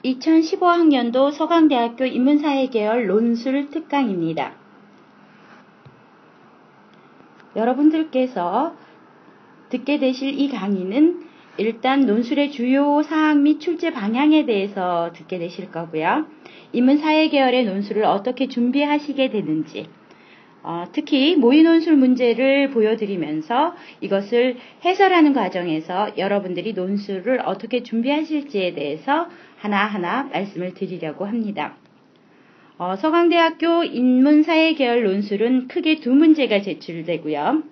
2015학년도 서강대학교 인문사회계열 논술 특강입니다. 여러분들께서 듣게 되실 이 강의는 일단 논술의 주요 사항 및 출제 방향에 대해서 듣게 되실 거고요. 인문사회계열의 논술을 어떻게 준비하시게 되는지, 특히 모의 논술 문제를 보여드리면서 이것을 해설하는 과정에서 여러분들이 논술을 어떻게 준비하실지에 대해서 하나하나 말씀을 드리려고 합니다. 서강대학교 인문사회계열 논술은 크게 두 문제가 제출되고요.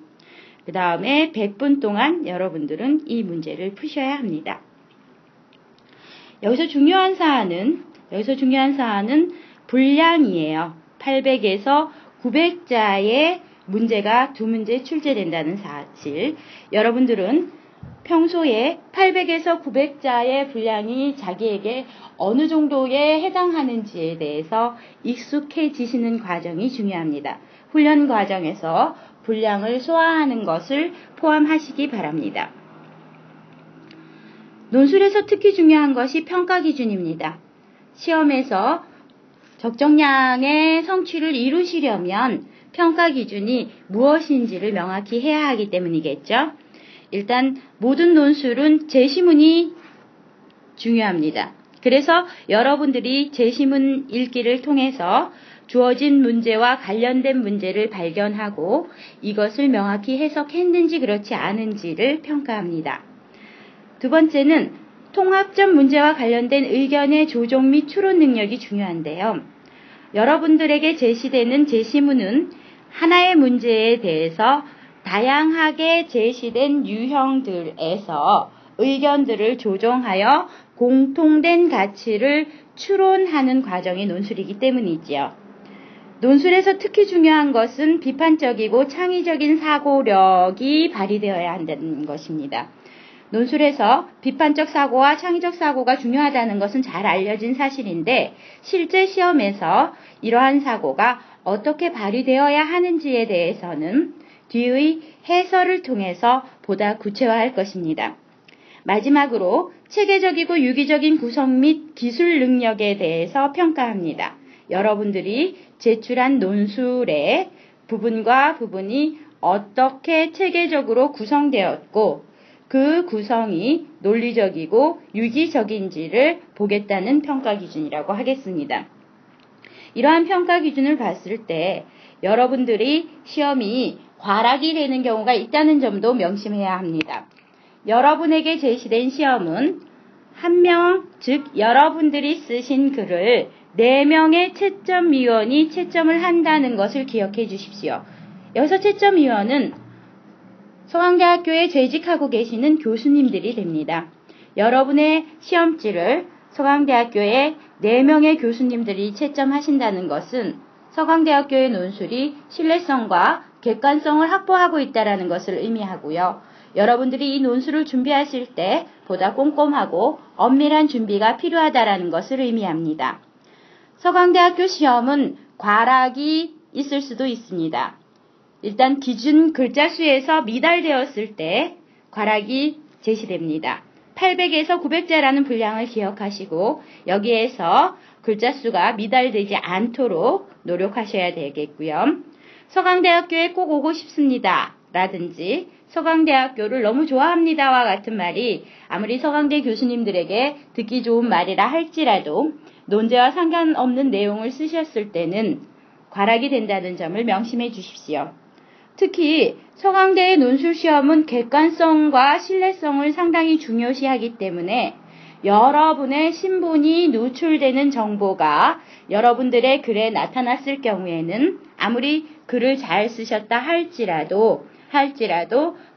그 다음에 100분 동안 여러분들은 이 문제를 푸셔야 합니다. 여기서 중요한 사안은 분량이에요. 800에서 900자의 문제가 두 문제 출제된다는 사실. 여러분들은 평소에 800에서 900자의 분량이 자기에게 어느 정도에 해당하는지에 대해서 익숙해지시는 과정이 중요합니다. 훈련 과정에서 분량을 소화하는 것을 포함하시기 바랍니다. 논술에서 특히 중요한 것이 평가 기준입니다. 시험에서 적정량의 성취를 이루시려면 평가 기준이 무엇인지를 명확히 해야 하기 때문이겠죠. 일단 모든 논술은 제시문이 중요합니다. 그래서 여러분들이 제시문 읽기를 통해서 주어진 문제와 관련된 문제를 발견하고 이것을 명확히 해석했는지 그렇지 않은지를 평가합니다. 두 번째는 통합적 문제와 관련된 의견의 조정 및 추론 능력이 중요한데요. 여러분들에게 제시되는 제시문은 하나의 문제에 대해서 다양하게 제시된 유형들에서 의견들을 조정하여 공통된 가치를 추론하는 과정이 논술이기 때문이지요. 논술에서 특히 중요한 것은 비판적이고 창의적인 사고력이 발휘되어야 한다는 것입니다. 논술에서 비판적 사고와 창의적 사고가 중요하다는 것은 잘 알려진 사실인데 실제 시험에서 이러한 사고가 어떻게 발휘되어야 하는지에 대해서는 뒤의 해설을 통해서 보다 구체화할 것입니다. 마지막으로 체계적이고 유기적인 구성 및 기술 능력에 대해서 평가합니다. 여러분들이 제출한 논술의 부분과 부분이 어떻게 체계적으로 구성되었고 그 구성이 논리적이고 유기적인지를 보겠다는 평가 기준이라고 하겠습니다. 이러한 평가 기준을 봤을 때 여러분들이 시험이 과락이 되는 경우가 있다는 점도 명심해야 합니다. 여러분에게 제시된 시험은 한 명, 즉 여러분들이 쓰신 글을 4명의 채점위원이 채점을 한다는 것을 기억해 주십시오. 여기서 채점위원은 서강대학교에 재직하고 계시는 교수님들이 됩니다. 여러분의 시험지를 서강대학교에 4명의 교수님들이 채점하신다는 것은 서강대학교의 논술이 신뢰성과 객관성을 확보하고 있다는 것을 의미하고요. 여러분들이 이 논술을 준비하실 때 보다 꼼꼼하고 엄밀한 준비가 필요하다는 것을 의미합니다. 서강대학교 시험은 과락이 있을 수도 있습니다. 일단 기준 글자 수에서 미달되었을 때 과락이 제시됩니다. 800에서 900자라는 분량을 기억하시고 여기에서 글자 수가 미달되지 않도록 노력하셔야 되겠고요. 서강대학교에 꼭 오고 싶습니다. 라든지 서강대학교를 너무 좋아합니다와 같은 말이 아무리 서강대 교수님들에게 듣기 좋은 말이라 할지라도 논제와 상관없는 내용을 쓰셨을 때는 과락이 된다는 점을 명심해 주십시오. 특히 서강대의 논술시험은 객관성과 신뢰성을 상당히 중요시하기 때문에 여러분의 신분이 노출되는 정보가 여러분들의 글에 나타났을 경우에는 아무리 글을 잘 쓰셨다 할지라도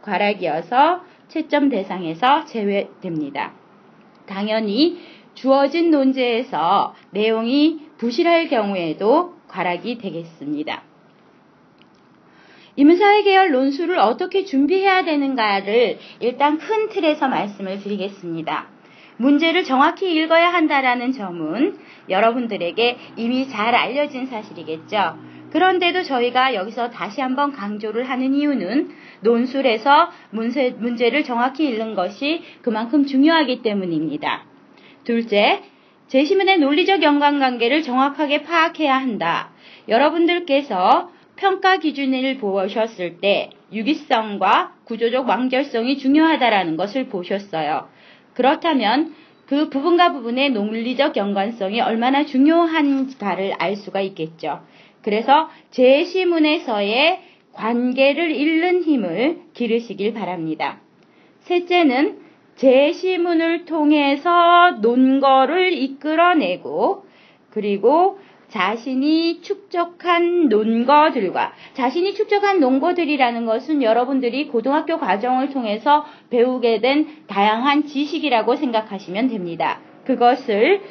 과락이어서 채점 대상에서 제외됩니다. 당연히 주어진 논제에서 내용이 부실할 경우에도 과락이 되겠습니다. 인문사회계열 논술을 어떻게 준비해야 되는가를 일단 큰 틀에서 말씀을 드리겠습니다. 문제를 정확히 읽어야 한다는 점은 여러분들에게 이미 잘 알려진 사실이겠죠. 그런데도 저희가 여기서 다시 한번 강조를 하는 이유는 논술에서 문제를 정확히 읽는 것이 그만큼 중요하기 때문입니다. 둘째, 제시문의 논리적 연관관계를 정확하게 파악해야 한다. 여러분들께서 평가 기준을 보셨을 때 유기성과 구조적 완결성이 중요하다라는 것을 보셨어요. 그렇다면 그 부분과 부분의 논리적 연관성이 얼마나 중요한가를 알 수가 있겠죠. 그래서 제시문에서의 관계를 읽는 힘을 기르시길 바랍니다. 셋째는 제시문을 통해서 논거를 이끌어내고 그리고 자신이 축적한 논거들이라는 것은 여러분들이 고등학교 과정을 통해서 배우게 된 다양한 지식이라고 생각하시면 됩니다. 그것을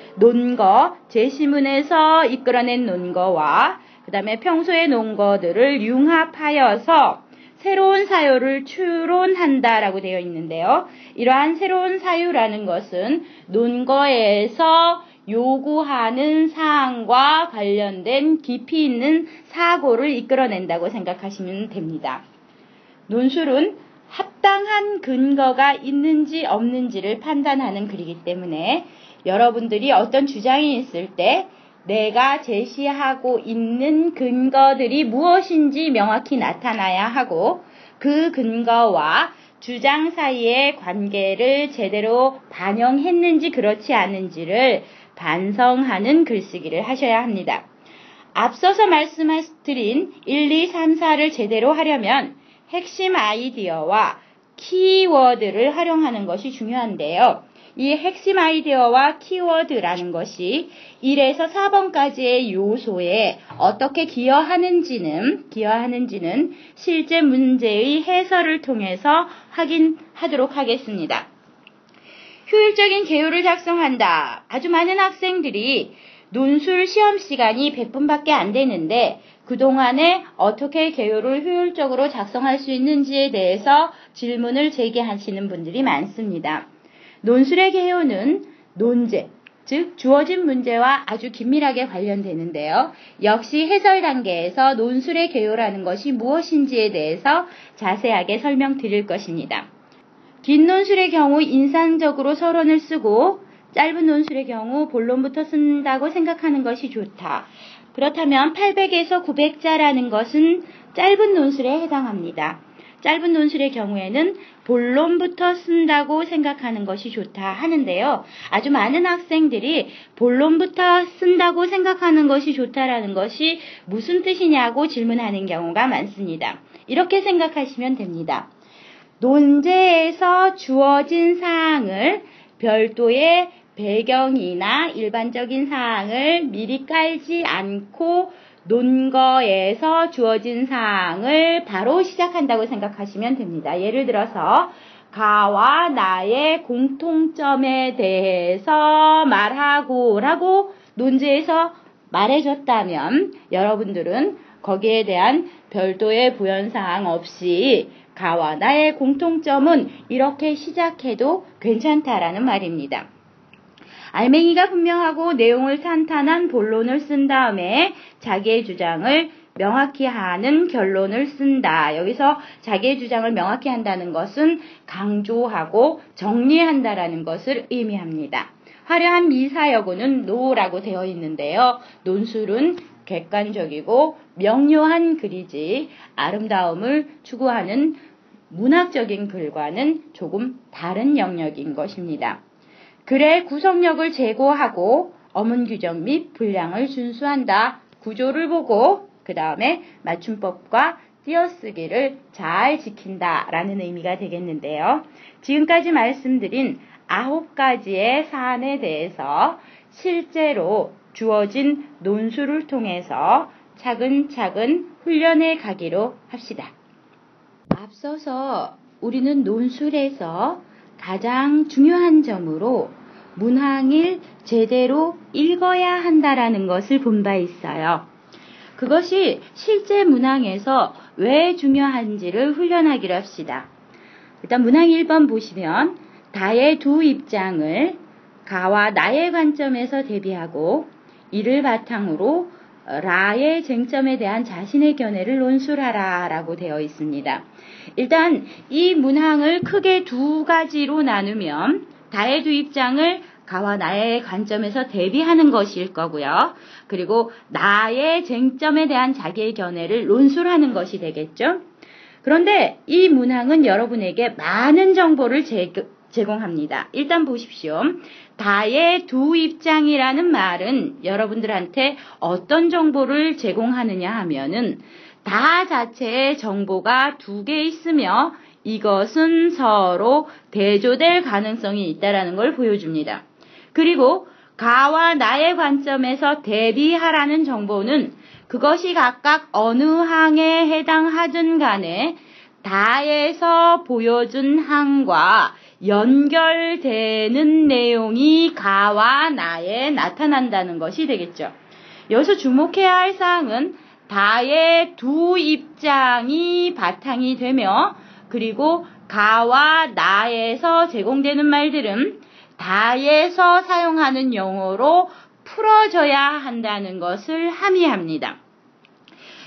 제시문에서 이끌어낸 논거와 그 다음에 평소의 논거들을 융합하여서 새로운 사유를 추론한다라고 되어 있는데요. 이러한 새로운 사유라는 것은 논거에서 요구하는 사항과 관련된 깊이 있는 사고를 이끌어낸다고 생각하시면 됩니다. 논술은 합당한 근거가 있는지 없는지를 판단하는 글이기 때문에 여러분들이 어떤 주장이 있을 때 내가 제시하고 있는 근거들이 무엇인지 명확히 나타나야 하고 그 근거와 주장 사이의 관계를 제대로 반영했는지 그렇지 않은지를 반성하는 글쓰기를 하셔야 합니다. 앞서서 말씀드린 1, 2, 3, 4를 제대로 하려면 핵심 아이디어와 키워드를 활용하는 것이 중요한데요. 이 핵심 아이디어와 키워드라는 것이 1에서 4번까지의 요소에 어떻게 기여하는지는 실제 문제의 해설을 통해서 확인하도록 하겠습니다. 효율적인 개요를 작성한다. 아주 많은 학생들이 논술 시험 시간이 100분밖에 안 되는데 그동안에 어떻게 개요를 효율적으로 작성할 수 있는지에 대해서 질문을 제기하시는 분들이 많습니다. 논술의 개요는 논제, 즉 주어진 문제와 아주 긴밀하게 관련되는데요. 역시 해설 단계에서 논술의 개요라는 것이 무엇인지에 대해서 자세하게 설명드릴 것입니다. 긴 논술의 경우 인상적으로 서론을 쓰고 짧은 논술의 경우 본론부터 쓴다고 생각하는 것이 좋다. 그렇다면 800에서 900자라는 것은 짧은 논술에 해당합니다. 짧은 논술의 경우에는 본론부터 쓴다고 생각하는 것이 좋다 하는데요. 아주 많은 학생들이 본론부터 쓴다고 생각하는 것이 좋다라는 것이 무슨 뜻이냐고 질문하는 경우가 많습니다. 이렇게 생각하시면 됩니다. 논제에서 주어진 사항을 별도의 배경이나 일반적인 사항을 미리 깔지 않고 논거에서 주어진 사항을 바로 시작한다고 생각하시면 됩니다. 예를 들어서 가와 나의 공통점에 대해서 말하고 라고 논제에서 말해줬다면 여러분들은 거기에 대한 별도의 부연사항 없이 가와 나의 공통점은 이렇게 시작해도 괜찮다라는 말입니다. 알맹이가 분명하고 내용을 탄탄한 본론을 쓴 다음에 자기의 주장을 명확히 하는 결론을 쓴다. 여기서 자기의 주장을 명확히 한다는 것은 강조하고 정리한다라는 것을 의미합니다. 화려한 미사여구는 노라고 되어 있는데요. 논술은 객관적이고 명료한 글이지 아름다움을 추구하는 문학적인 글과는 조금 다른 영역인 것입니다. 글의 구성력을 제고하고 어문 규정 및 분량을 준수한다. 구조를 보고 그 다음에 맞춤법과 띄어쓰기를 잘 지킨다라는 의미가 되겠는데요. 지금까지 말씀드린 9가지의 사안에 대해서 실제로 주어진 논술을 통해서 차근차근 훈련해 가기로 합시다. 앞서서 우리는 논술에서 가장 중요한 점으로 문항을 제대로 읽어야 한다라는 것을 본 바 있어요. 그것이 실제 문항에서 왜 중요한지를 훈련하기로 합시다. 일단 문항 1번 보시면 다의 두 입장을 가와 나의 관점에서 대비하고 이를 바탕으로 라의 쟁점에 대한 자신의 견해를 논술하라 라고 되어 있습니다. 일단 이 문항을 크게 두 가지로 나누면 다의 두 입장을 가와 나의 관점에서 대비하는 것일 거고요. 그리고 나의 쟁점에 대한 자기의 견해를 논술하는 것이 되겠죠. 그런데 이 문항은 여러분에게 많은 정보를 제공합니다. 일단 보십시오. 다의 두 입장이라는 말은 여러분들한테 어떤 정보를 제공하느냐 하면은 다 자체의 정보가 두 개 있으며 이것은 서로 대조될 가능성이 있다라는 걸 보여줍니다. 그리고 가와 나의 관점에서 대비하라는 정보는 그것이 각각 어느 항에 해당하든 간에 다에서 보여준 항과 연결되는 내용이 가와 나에 나타난다는 것이 되겠죠. 여기서 주목해야 할 사항은 다의 두 입장이 바탕이 되며 그리고 가와 나에서 제공되는 말들은 다에서 사용하는 용어로 풀어져야 한다는 것을 함의합니다.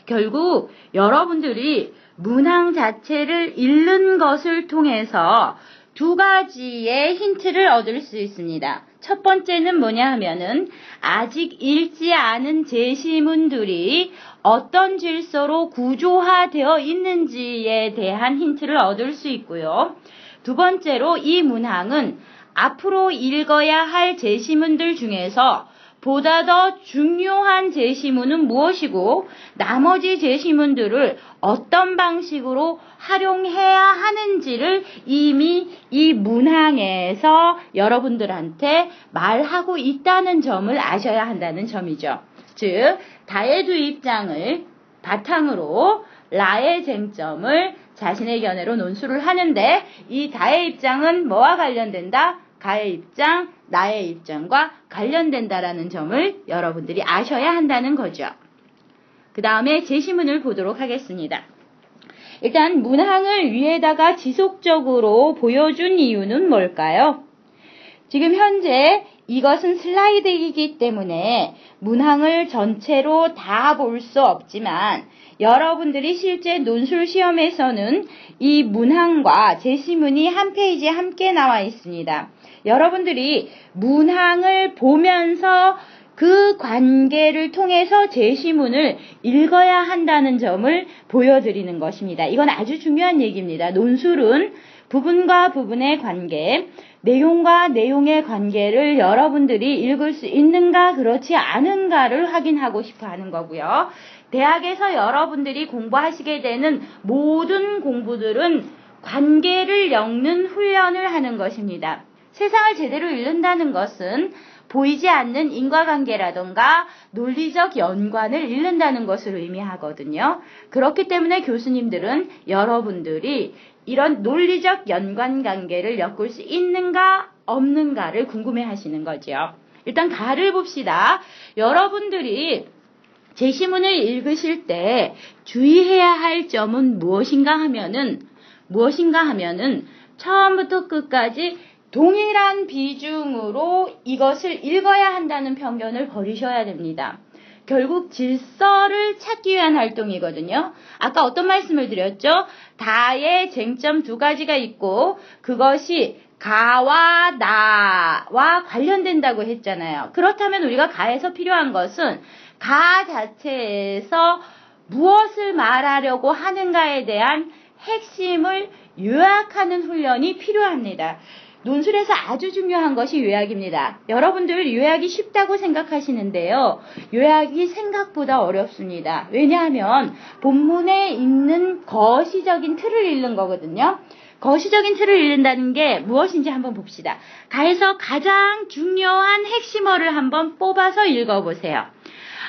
결국 여러분들이 문항 자체를 읽는 것을 통해서 두 가지의 힌트를 얻을 수 있습니다. 첫 번째는 뭐냐 하면은 아직 읽지 않은 제시문들이 어떤 질서로 구조화되어 있는지에 대한 힌트를 얻을 수 있고요. 두 번째로 이 문항은 앞으로 읽어야 할 제시문들 중에서 보다 더 중요한 제시문은 무엇이고 나머지 제시문들을 어떤 방식으로 활용해야 하는지를 이미 이 문항에서 여러분들한테 말하고 있다는 점을 아셔야 한다는 점이죠. 즉, 다의 두 입장을 바탕으로 라의 쟁점을 자신의 견해로 논술을 하는데 이 다의 입장은 뭐와 관련된다? 가의 입장, 나의 입장과 관련된다라는 점을 여러분들이 아셔야 한다는 거죠. 그 다음에 제시문을 보도록 하겠습니다. 일단 문항을 위에다가 지속적으로 보여준 이유는 뭘까요? 지금 현재 이것은 슬라이드이기 때문에 문항을 전체로 다 볼 수 없지만 여러분들이 실제 논술 시험에서는 이 문항과 제시문이 한 페이지에 함께 나와 있습니다. 여러분들이 문항을 보면서 그 관계를 통해서 제시문을 읽어야 한다는 점을 보여드리는 것입니다. 이건 아주 중요한 얘기입니다. 논술은 부분과 부분의 관계, 내용과 내용의 관계를 여러분들이 읽을 수 있는가 그렇지 않은가를 확인하고 싶어 하는 거고요. 대학에서 여러분들이 공부하시게 되는 모든 공부들은 관계를 엮는 훈련을 하는 것입니다. 세상을 제대로 읽는다는 것은 보이지 않는 인과관계라던가 논리적 연관을 읽는다는 것을 의미하거든요. 그렇기 때문에 교수님들은 여러분들이 이런 논리적 연관관계를 엮을 수 있는가 없는가를 궁금해하시는 거죠. 일단 가를 봅시다. 여러분들이 제시문을 읽으실 때 주의해야 할 점은 무엇인가 하면은 처음부터 끝까지 동일한 비중으로 이것을 읽어야 한다는 편견을 버리셔야 됩니다. 결국 질서를 찾기 위한 활동이거든요. 아까 어떤 말씀을 드렸죠? 다의 쟁점 두 가지가 있고 그것이 가와 나와 관련된다고 했잖아요. 그렇다면 우리가 가에서 필요한 것은 가 자체에서 무엇을 말하려고 하는가에 대한 핵심을 요약하는 훈련이 필요합니다. 논술에서 아주 중요한 것이 요약입니다. 여러분들 요약이 쉽다고 생각하시는데요. 요약이 생각보다 어렵습니다. 왜냐하면 본문에 있는 거시적인 틀을 읽는 거거든요. 거시적인 틀을 읽는다는 게 무엇인지 한번 봅시다. 가에서 가장 중요한 핵심어를 한번 뽑아서 읽어보세요.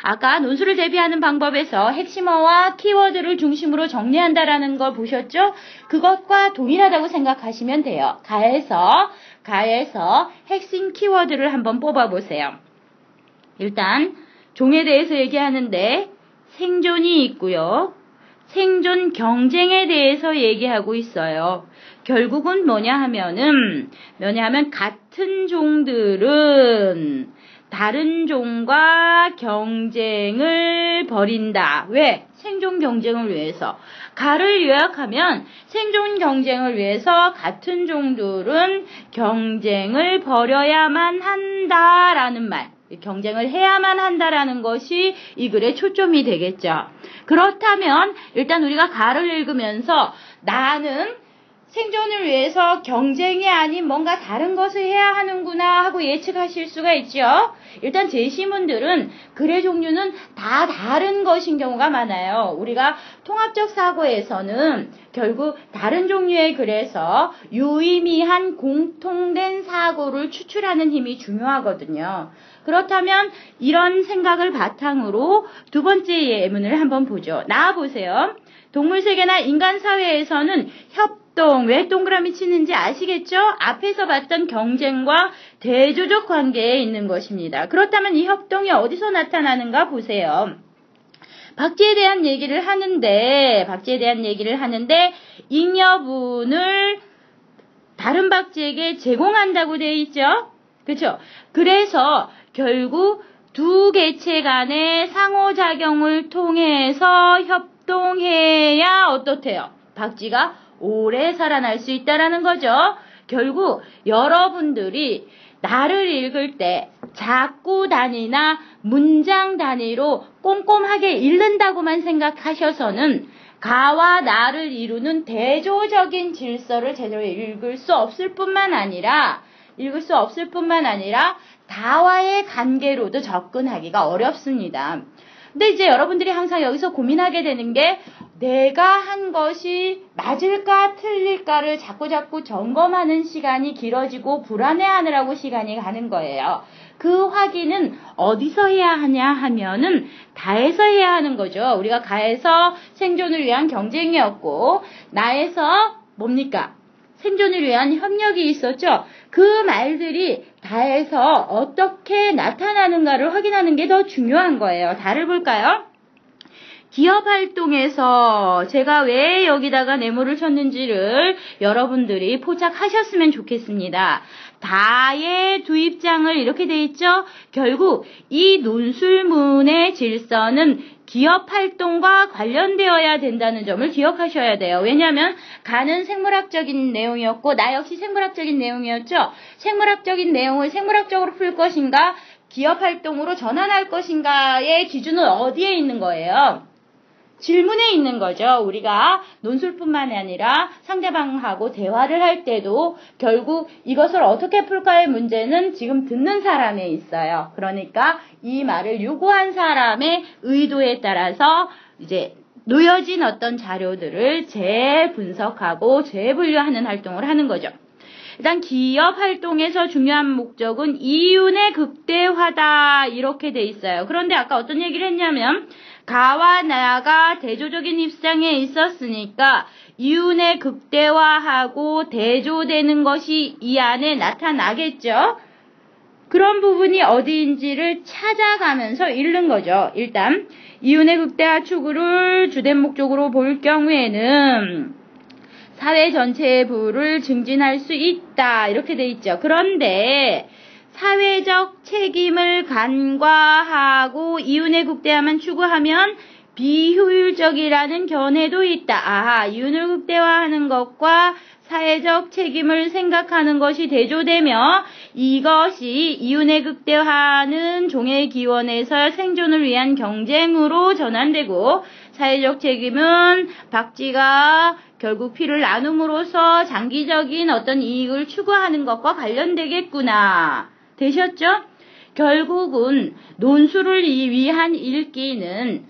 아까 논술을 대비하는 방법에서 핵심어와 키워드를 중심으로 정리한다라는 걸 보셨죠? 그것과 동일하다고 생각하시면 돼요. 가에서 핵심 키워드를 한번 뽑아보세요. 일단 종에 대해서 얘기하는데 생존이 있고요. 생존 경쟁에 대해서 얘기하고 있어요. 결국은 뭐냐 하면 같은 종들은 다른 종과 경쟁을 벌인다. 왜? 생존 경쟁을 위해서. 가를 요약하면 생존 경쟁을 위해서 같은 종들은 경쟁을 벌여야만 한다라는 말. 경쟁을 해야만 한다라는 것이 이 글의 초점이 되겠죠. 그렇다면 일단 우리가 가를 읽으면서 나는 생존을 위해서 경쟁이 아닌 뭔가 다른 것을 해야 하는구나 하고 예측하실 수가 있죠. 일단 제시문들은 글의 종류는 다 다른 것인 경우가 많아요. 우리가 통합적 사고에서는 결국 다른 종류의 글에서 유의미한 공통된 사고를 추출하는 힘이 중요하거든요. 그렇다면 이런 생각을 바탕으로 두 번째 예문을 한번 보죠. 나와보세요. 동물세계나 인간사회에서는 협동, 왜 동그라미 치는지 아시겠죠? 앞에서 봤던 경쟁과 대조적 관계에 있는 것입니다. 그렇다면 이 협동이 어디서 나타나는가 보세요. 박쥐에 대한 얘기를 하는데 잉여분을 다른 박쥐에게 제공한다고 되어 있죠? 그렇죠? 그래서 결국 두 개체 간의 상호작용을 통해서 협동해야 어떻대요? 박쥐가 오래 살아날 수 있다라는 거죠. 결국 여러분들이 나를 읽을 때 자꾸 단위나 문장 단위로 꼼꼼하게 읽는다고만 생각하셔서는 가와 나를 이루는 대조적인 질서를 제대로 읽을 수 없을 뿐만 아니라 다와의 관계로도 접근하기가 어렵습니다. 근데 이제 여러분들이 항상 여기서 고민하게 되는 게 내가 한 것이 맞을까 틀릴까를 자꾸 점검하는 시간이 길어지고 불안해하느라고 시간이 가는 거예요. 그 확인은 어디서 해야 하냐 하면은 다에서 해야 하는 거죠. 우리가 가에서 생존을 위한 경쟁이었고 나에서 뭡니까? 생존을 위한 협력이 있었죠. 그 말들이 다에서 어떻게 나타나는가를 확인하는 게 더 중요한 거예요. 다를 볼까요? 기업 활동에서 제가 왜 여기다가 네모를 쳤는지를 여러분들이 포착하셨으면 좋겠습니다. 다의 두 입장을 이렇게 돼 있죠. 결국 이 논술문의 질서는 기업 활동과 관련되어야 된다는 점을 기억하셔야 돼요. 왜냐하면 가는 생물학적인 내용이었고 나 역시 생물학적인 내용이었죠. 생물학적인 내용을 생물학적으로 풀 것인가 기업 활동으로 전환할 것인가의 기준은 어디에 있는 거예요? 질문에 있는 거죠. 우리가 논술뿐만 아니라 상대방하고 대화를 할 때도 결국 이것을 어떻게 풀까의 문제는 지금 듣는 사람에 있어요. 그러니까 이 말을 요구한 사람의 의도에 따라서 이제 놓여진 어떤 자료들을 재분석하고 재분류하는 활동을 하는 거죠. 일단 기업 활동에서 중요한 목적은 이윤의 극대화다 이렇게 돼 있어요. 그런데 아까 어떤 얘기를 했냐면 가와 나가 대조적인 입장에 있었으니까 이윤의 극대화하고 대조되는 것이 이 안에 나타나겠죠. 그런 부분이 어디인지를 찾아가면서 읽는 거죠. 일단 이윤의 극대화 추구를 주된 목적으로 볼 경우에는 사회 전체의 부를 증진할 수 있다 이렇게 돼 있죠. 그런데 사회적 책임을 간과하고 이윤의 극대화만 추구하면 비효율적이라는 견해도 있다. 이윤을 극대화하는 것과 사회적 책임을 생각하는 것이 대조되며 이것이 이윤의 극대화는 종의 기원에서 생존을 위한 경쟁으로 전환되고 사회적 책임은 박쥐가 결국 피를 나눔으로써 장기적인 어떤 이익을 추구하는 것과 관련되겠구나. 되셨죠? 결국은 논술을 위한 읽기는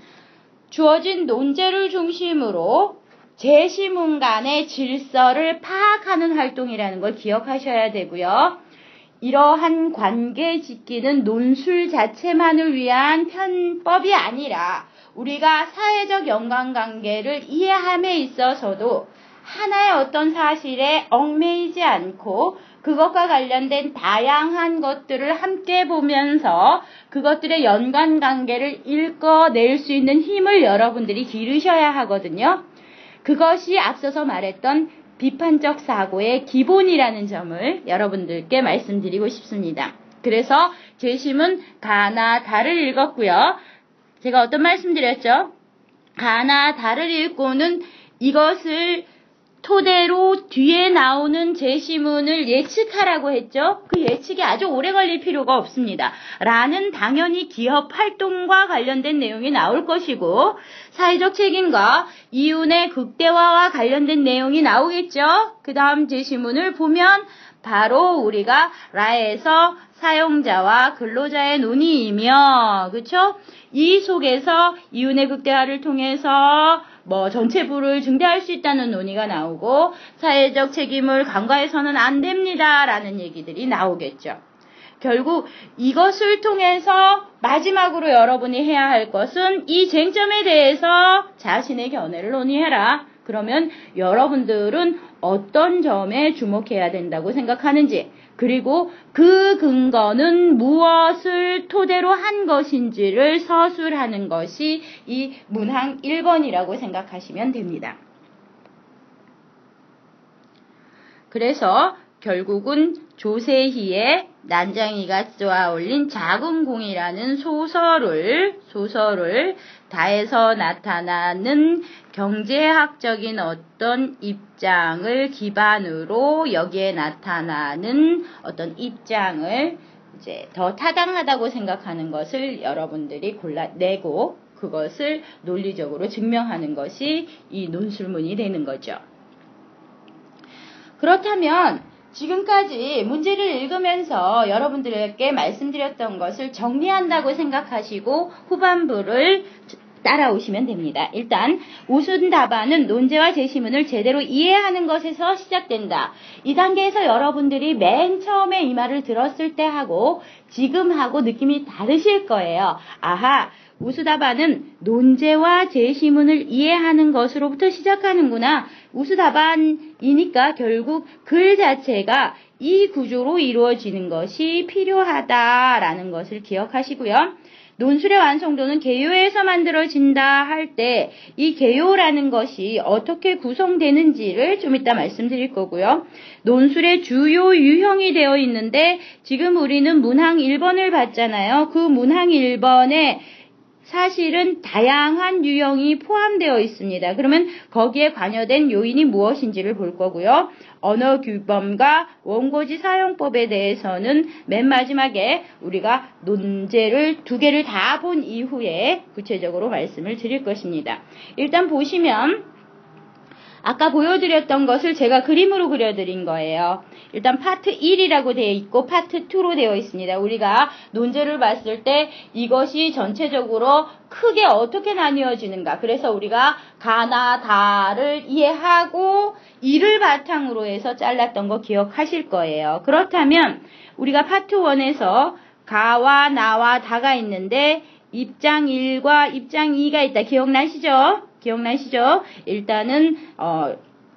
주어진 논제를 중심으로 제시문 간의 질서를 파악하는 활동이라는 걸 기억하셔야 되고요. 이러한 관계 짓기는 논술 자체만을 위한 편법이 아니라 우리가 사회적 연관관계를 이해함에 있어서도 하나의 어떤 사실에 얽매이지 않고 그것과 관련된 다양한 것들을 함께 보면서 그것들의 연관관계를 읽어낼 수 있는 힘을 여러분들이 기르셔야 하거든요. 그것이 앞서서 말했던 비판적 사고의 기본이라는 점을 여러분들께 말씀드리고 싶습니다. 그래서 재심은 가나 다를 읽었고요. 제가 어떤 말씀드렸죠? 가나 다를 읽고는 이것을 토대로 뒤에 나오는 제시문을 예측하라고 했죠. 그 예측이 아주 오래 걸릴 필요가 없습니다. 라는 당연히 기업 활동과 관련된 내용이 나올 것이고 사회적 책임과 이윤의 극대화와 관련된 내용이 나오겠죠. 그 다음 제시문을 보면 바로 우리가 라에서 사용자와 근로자의 논의이며 그렇죠? 이 속에서 이윤의 극대화를 통해서 전체 부를 증대할 수 있다는 논의가 나오고 사회적 책임을 간과해서는 안 됩니다라는 얘기들이 나오겠죠. 결국 이것을 통해서 마지막으로 여러분이 해야 할 것은 이 쟁점에 대해서 자신의 견해를 논의해라. 그러면 여러분들은 어떤 점에 주목해야 된다고 생각하는지 그리고 그 근거는 무엇을 토대로 한 것인지를 서술하는 것이 이 문항 1번이라고 생각하시면 됩니다. 그래서 결국은 조세희의 난장이가 쏘아올린 작은 공이라는 소설을 다에서 나타나는 경제학적인 어떤 입장을 기반으로 여기에 나타나는 어떤 입장을 이제 더 타당하다고 생각하는 것을 여러분들이 골라내고 그것을 논리적으로 증명하는 것이 이 논술문이 되는 거죠. 그렇다면 지금까지 문제를 읽으면서 여러분들에게 말씀드렸던 것을 정리한다고 생각하시고 후반부를 따라오시면 됩니다. 일단 우선 답안은 논제와 제시문을 제대로 이해하는 것에서 시작된다. 이 단계에서 여러분들이 맨 처음에 이 말을 들었을 때 하고 지금 하고 느낌이 다르실 거예요. 아하, 우수답안은 논제와 제시문을 이해하는 것으로부터 시작하는구나. 우수답안이니까 결국 글 자체가 이 구조로 이루어지는 것이 필요하다라는 것을 기억하시고요. 논술의 완성도는 개요에서 만들어진다 할 때 이 개요라는 것이 어떻게 구성되는지를 좀 이따 말씀드릴 거고요. 논술의 주요 유형이 되어 있는데 지금 우리는 문항 1번을 봤잖아요. 그 문항 1번에 사실은 다양한 유형이 포함되어 있습니다. 그러면 거기에 관여된 요인이 무엇인지를 볼 거고요. 언어 규범과 원고지 사용법에 대해서는 맨 마지막에 우리가 논제를 2개를 다 본 이후에 구체적으로 말씀을 드릴 것입니다. 일단 보시면 아까 보여드렸던 것을 제가 그림으로 그려드린 거예요. 일단 파트 1이라고 되어 있고 파트 2로 되어 있습니다. 우리가 논제를 봤을 때 이것이 전체적으로 크게 어떻게 나뉘어지는가. 그래서 우리가 가나 다를 이해하고 이를 바탕으로 해서 잘랐던 거 기억하실 거예요. 그렇다면 우리가 파트 1에서 가와 나와 다가 있는데 입장 1과 입장 2가 있다. 기억나시죠? 일단은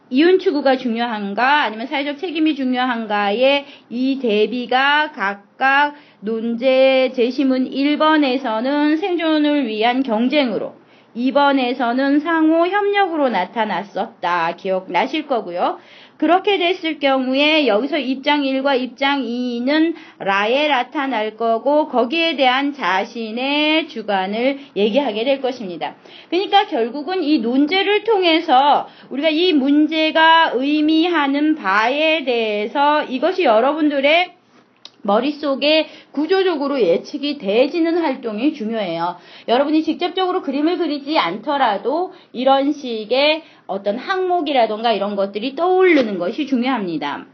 이윤 추구가 중요한가 아니면 사회적 책임이 중요한가의 이 대비가 각각 논제 제시문 1번에서는 생존을 위한 경쟁으로 2번에서는 상호 협력으로 나타났었다. 기억나실 거고요. 그렇게 됐을 경우에 여기서 입장 1과 입장 2는 라에 나타날 거고 거기에 대한 자신의 주관을 얘기하게 될 것입니다. 그러니까 결국은 이 논제를 통해서 우리가 이 문제가 의미하는 바에 대해서 이것이 여러분들의 머릿속에 구조적으로 예측이 되지는 활동이 중요해요. 여러분이 직접적으로 그림을 그리지 않더라도 이런 식의 어떤 항목이라던가 이런 것들이 떠오르는 것이 중요합니다.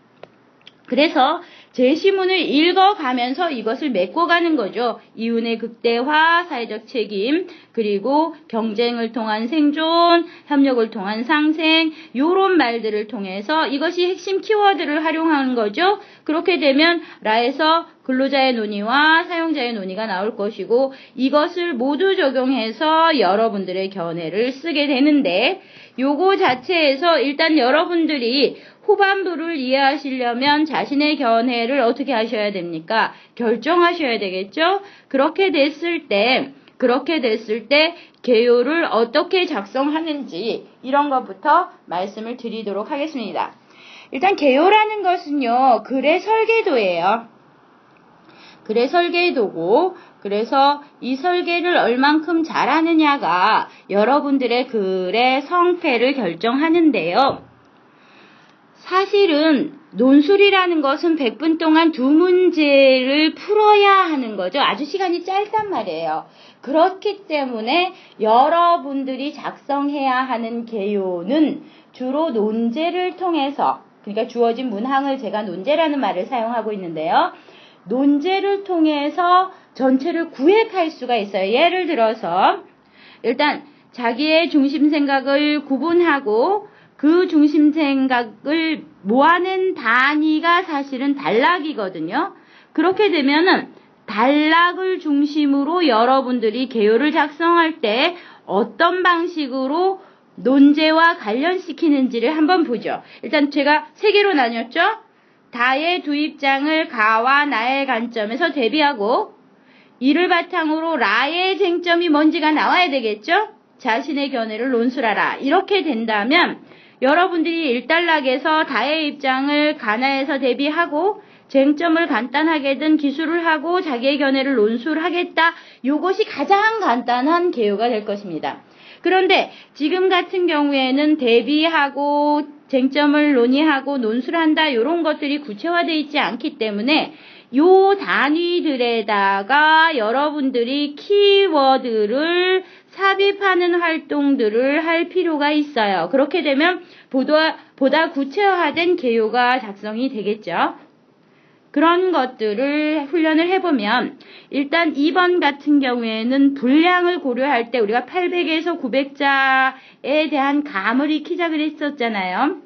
그래서 제시문을 읽어가면서 이것을 메꿔가는 거죠. 이윤의 극대화, 사회적 책임, 그리고 경쟁을 통한 생존, 협력을 통한 상생, 요런 말들을 통해서 이것이 핵심 키워드를 활용하는 거죠. 그렇게 되면 라에서 근로자의 논의와 사용자의 논의가 나올 것이고 이것을 모두 적용해서 여러분들의 견해를 쓰게 되는데 요거 자체에서 일단 여러분들이 후반부를 이해하시려면 자신의 견해를 어떻게 하셔야 됩니까? 결정하셔야 되겠죠? 그렇게 됐을 때 개요를 어떻게 작성하는지 이런 것부터 말씀을 드리도록 하겠습니다. 일단 개요라는 것은요, 글의 설계도예요. 글의 설계도고, 그래서 이 설계를 얼만큼 잘하느냐가 여러분들의 글의 성패를 결정하는데요. 사실은 논술이라는 것은 100분 동안 2문제를 풀어야 하는 거죠. 아주 시간이 짧단 말이에요. 그렇기 때문에 여러분들이 작성해야 하는 개요는 주로 논제를 통해서, 그러니까 주어진 문항을 제가 논제라는 말을 사용하고 있는데요. 논제를 통해서 전체를 구획할 수가 있어요. 예를 들어서 일단 자기의 중심 생각을 구분하고 그 중심 생각을 모아낸 단위가 사실은 단락이거든요. 그렇게 되면은 단락을 중심으로 여러분들이 개요를 작성할 때 어떤 방식으로 논제와 관련시키는지를 한번 보죠. 일단 제가 3개로 나뉘었죠. 다의 두 입장을 가와 나의 관점에서 대비하고, 이를 바탕으로 라의 쟁점이 뭔지가 나와야 되겠죠. 자신의 견해를 논술하라. 이렇게 된다면 여러분들이 1단락에서 다의 입장을 가나에서 대비하고 쟁점을 간단하게든 기술을 하고 자기의 견해를 논술하겠다. 이것이 가장 간단한 개요가 될 것입니다. 그런데 지금 같은 경우에는 대비하고 쟁점을 논의하고 논술한다 이런 것들이 구체화되어 있지 않기 때문에 요 단위들에다가 여러분들이 키워드를 삽입하는 활동들을 할 필요가 있어요. 그렇게 되면 보다 구체화된 개요가 작성이 되겠죠. 그런 것들을 훈련을 해보면, 일단 2번 같은 경우에는 분량을 고려할 때 우리가 800에서 900자에 대한 감을 익히자 그랬었잖아요.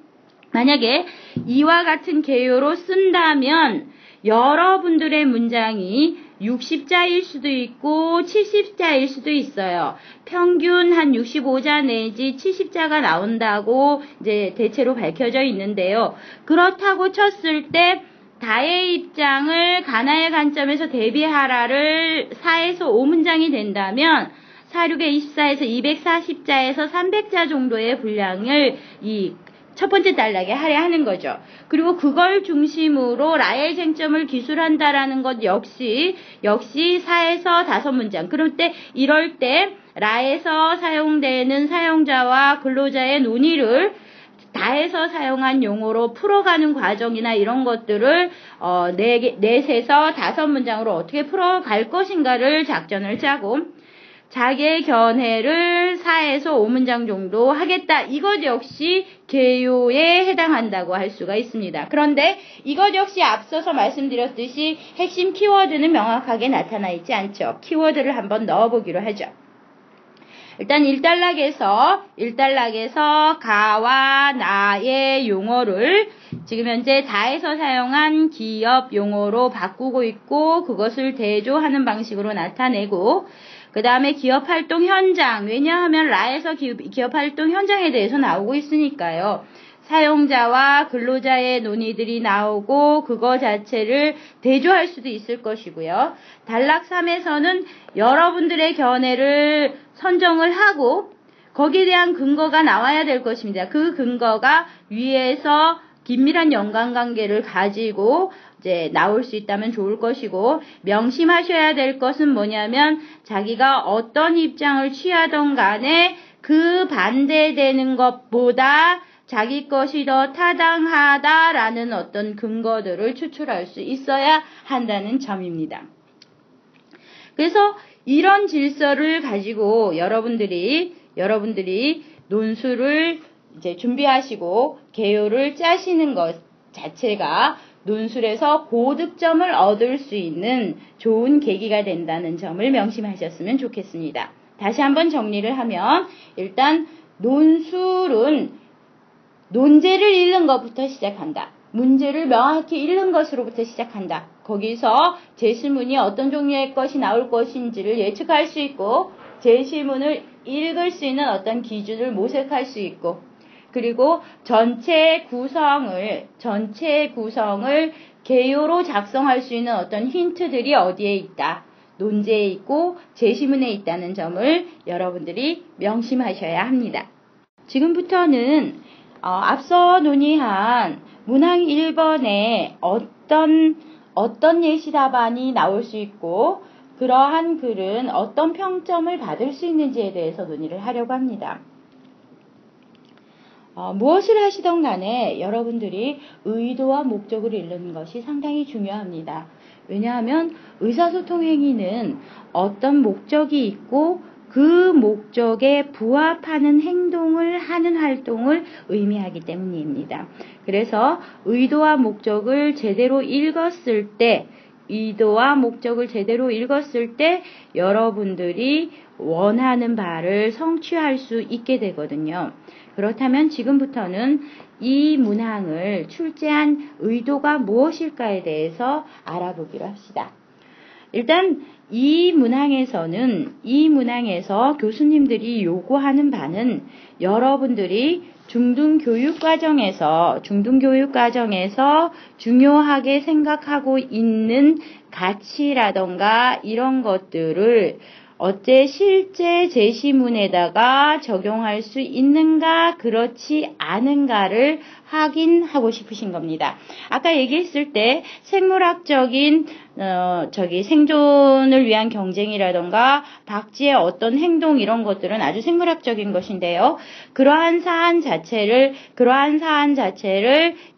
만약에 이와 같은 개요로 쓴다면 여러분들의 문장이 60자일 수도 있고 70자일 수도 있어요. 평균 한 65자 내지 70자가 나온다고 이제 대체로 밝혀져 있는데요. 그렇다고 쳤을 때 다의 입장을 가나의 관점에서 대비하라를 4에서 5문장이 된다면 46의 24에서 240자에서 300자 정도의 분량을 이 첫 번째 단락에 하려 하는 거죠. 그리고 그걸 중심으로 라의 쟁점을 기술한다라는 것 역시 4에서 5문장. 이럴 때 라에서 사용되는 사용자와 근로자의 논의를 다에서 사용한 용어로 풀어가는 과정이나 이런 것들을 4에서 5문장으로 어떻게 풀어갈 것인가를 작전을 짜고, 자기의 견해를 4에서 5문장 정도 하겠다. 이것 역시 개요에 해당한다고 할 수가 있습니다. 그런데 이것 역시 앞서서 말씀드렸듯이 핵심 키워드는 명확하게 나타나 있지 않죠. 키워드를 한번 넣어보기로 하죠. 일단 1단락에서 가와 나의 용어를 지금 현재 다에서 사용한 기업 용어로 바꾸고 있고, 그것을 대조하는 방식으로 나타내고, 그 다음에 기업활동 현장, 왜냐하면 라에서 기업활동 현장에 대해서 나오고 있으니까요. 사용자와 근로자의 논의들이 나오고 그거 자체를 대조할 수도 있을 것이고요. 단락 3에서는 여러분들의 견해를 선정을 하고 거기에 대한 근거가 나와야 될 것입니다. 그 근거가 위에서 긴밀한 연관관계를 가지고 이제 나올 수 있다면 좋을 것이고, 명심하셔야 될 것은 뭐냐면 자기가 어떤 입장을 취하던 간에 그 반대되는 것보다 자기 것이 더 타당하다라는 어떤 근거들을 추출할 수 있어야 한다는 점입니다. 그래서 이런 질서를 가지고 여러분들이 논술을 이제 준비하시고 개요를 짜시는 것 자체가 논술에서 고득점을 얻을 수 있는 좋은 계기가 된다는 점을 명심하셨으면 좋겠습니다. 다시 한번 정리를 하면, 일단 논술은 논제를 읽는 것부터 시작한다. 문제를 명확히 읽는 것으로부터 시작한다. 거기서 제시문이 어떤 종류의 것이 나올 것인지를 예측할 수 있고, 제시문을 읽을 수 있는 어떤 기준을 모색할 수 있고, 그리고 전체 구성을 개요로 작성할 수 있는 어떤 힌트들이 어디에 있다. 논제에 있고 제시문에 있다는 점을 여러분들이 명심하셔야 합니다. 지금부터는 앞서 논의한 문항 1번에 어떤 어떤 예시 답안이 나올 수 있고 그러한 글은 어떤 평점을 받을 수 있는지에 대해서 논의를 하려고 합니다. 무엇을 하시던 간에 여러분들이 의도와 목적을 읽는 것이 상당히 중요합니다. 왜냐하면 의사소통 행위는 어떤 목적이 있고 그 목적에 부합하는 행동을 하는 활동을 의미하기 때문입니다. 그래서 의도와 목적을 제대로 읽었을 때 여러분들이 원하는 바를 성취할 수 있게 되거든요. 그렇다면 지금부터는 이 문항을 출제한 의도가 무엇일까에 대해서 알아보기로 합시다. 일단 이 문항에서 교수님들이 요구하는 바는 여러분들이 중등교육과정에서 중요하게 생각하고 있는 가치라던가 이런 것들을 어째 실제 제시문에다가 적용할 수 있는가 그렇지 않은가를 확인하고 싶으신 겁니다. 아까 얘기했을 때 생물학적인 생존을 위한 경쟁이라던가 박쥐의 어떤 행동 이런 것들은 아주 생물학적인 것인데요. 그러한 사안 자체를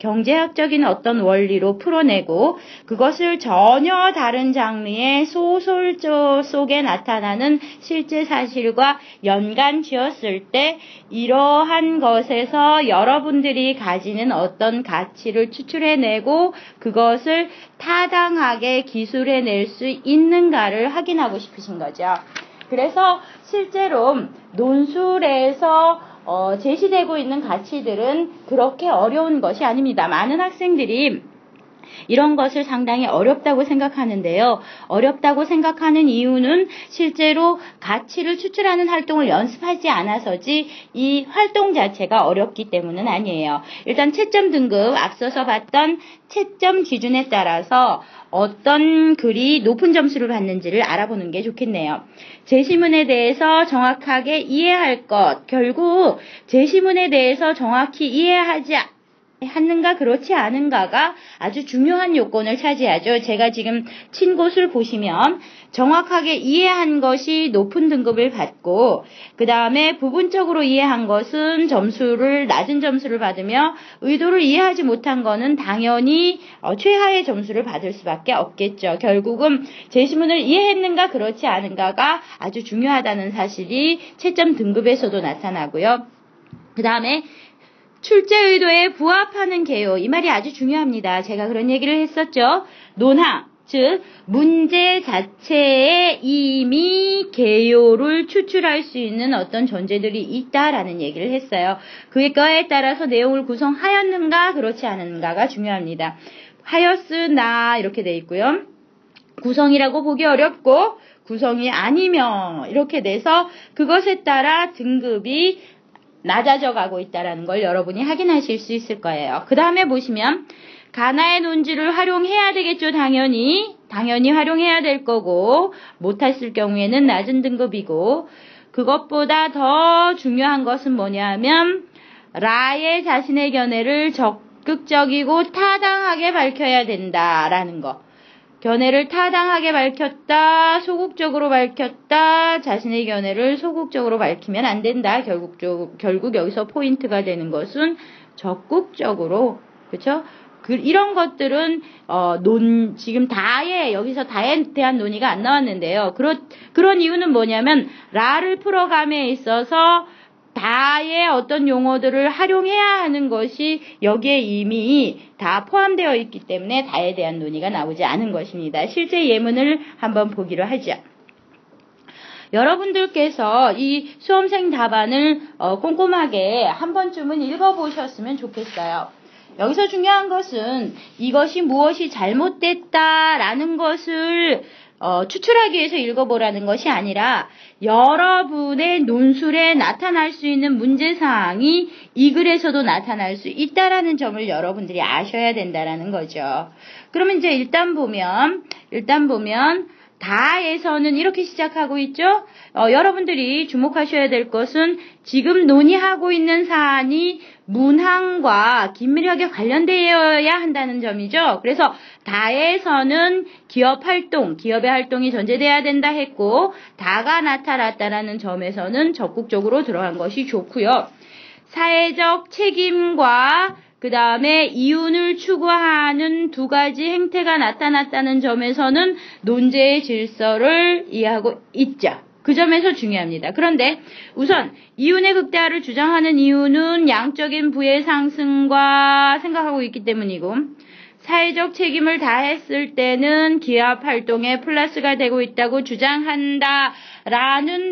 경제학적인 어떤 원리로 풀어내고 그것을 전혀 다른 장르의 소설 속에 나타나는 실제 사실과 연관 지었을 때 이러한 것에서 여러분들이 가지는 어떤 가치를 추출해내고 그것을 타당하게 기술해낼 수 있는가를 확인하고 싶으신 거죠. 그래서 실제로 논술에서 제시되고 있는 가치들은 그렇게 어려운 것이 아닙니다. 많은 학생들이 이런 것을 상당히 어렵다고 생각하는데요. 어렵다고 생각하는 이유는 실제로 가치를 추출하는 활동을 연습하지 않아서지 이 활동 자체가 어렵기 때문은 아니에요. 일단 채점 등급, 앞서서 봤던 채점 기준에 따라서 어떤 글이 높은 점수를 받는지를 알아보는 게 좋겠네요. 제시문에 대해서 정확하게 이해할 것, 결국 제시문에 대해서 정확히 이해하지 하는가 그렇지 않은가가 아주 중요한 요건을 차지하죠. 제가 지금 친 곳을 보시면 정확하게 이해한 것이 높은 등급을 받고 그 다음에 부분적으로 이해한 것은 낮은 점수를 받으며 의도를 이해하지 못한 것은 당연히 최하의 점수를 받을 수밖에 없겠죠. 결국은 제시문을 이해했는가 그렇지 않은가가 아주 중요하다는 사실이 채점 등급에서도 나타나고요. 그 다음에 출제 의도에 부합하는 개요. 이 말이 아주 중요합니다. 제가 그런 얘기를 했었죠. 논항, 즉 문제 자체에 이미 개요를 추출할 수 있는 어떤 존재들이 있다라는 얘기를 했어요. 그거에 따라서 내용을 구성하였는가 그렇지 않은가가 중요합니다. 하였으나 이렇게 돼 있고요. 구성이라고 보기 어렵고 구성이 아니며 이렇게 돼서 그것에 따라 등급이 낮아져 가고 있다는 걸 여러분이 확인하실 수 있을 거예요. 그 다음에 보시면 가나의 논지를 활용해야 되겠죠. 당연히 활용해야 될 거고 못했을 경우에는 낮은 등급이고 그것보다 더 중요한 것은 뭐냐면 라의 자신의 견해를 적극적이고 타당하게 밝혀야 된다라는 거. 견해를 타당하게 밝혔다, 소극적으로 밝혔다, 자신의 견해를 소극적으로 밝히면 안 된다. 결국 여기서 포인트가 되는 것은 적극적으로, 그렇죠? 이런 것들은 지금 여기서 다에 대한 논의가 안 나왔는데요. 그런 이유는 뭐냐면 라를 풀어감에 있어서 다의 어떤 용어들을 활용해야 하는 것이 여기에 이미 다 포함되어 있기 때문에 다에 대한 논의가 나오지 않은 것입니다. 실제 예문을 한번 보기로 하죠. 여러분들께서 이 수험생 답안을 꼼꼼하게 한 번쯤은 읽어보셨으면 좋겠어요. 여기서 중요한 것은 이것이 무엇이 잘못됐다라는 것을 추출하기 위해서 읽어보라는 것이 아니라 여러분의 논술에 나타날 수 있는 문제사항이 이 글에서도 나타날 수 있다라는 점을 여러분들이 아셔야 된다라는 거죠. 그러면 이제 일단 보면 다에서는 이렇게 시작하고 있죠. 여러분들이 주목하셔야 될 것은 지금 논의하고 있는 사안이 문항과 긴밀하게 관련되어야 한다는 점이죠. 그래서 다에서는 기업의 활동이 전제돼야 된다 했고, 다가 나타났다라는 점에서는 적극적으로 들어간 것이 좋고요. 사회적 책임과 그 다음에 이윤을 추구하는 두 가지 행태가 나타났다는 점에서는 논제의 질서를 이해하고 있죠. 그 점에서 중요합니다. 그런데 우선 이윤의 극대화를 주장하는 이유는 양적인 부의 상승과 생각하고 있기 때문이고, 사회적 책임을 다했을 때는 기업 활동에 플러스가 되고 있다고 주장한다라는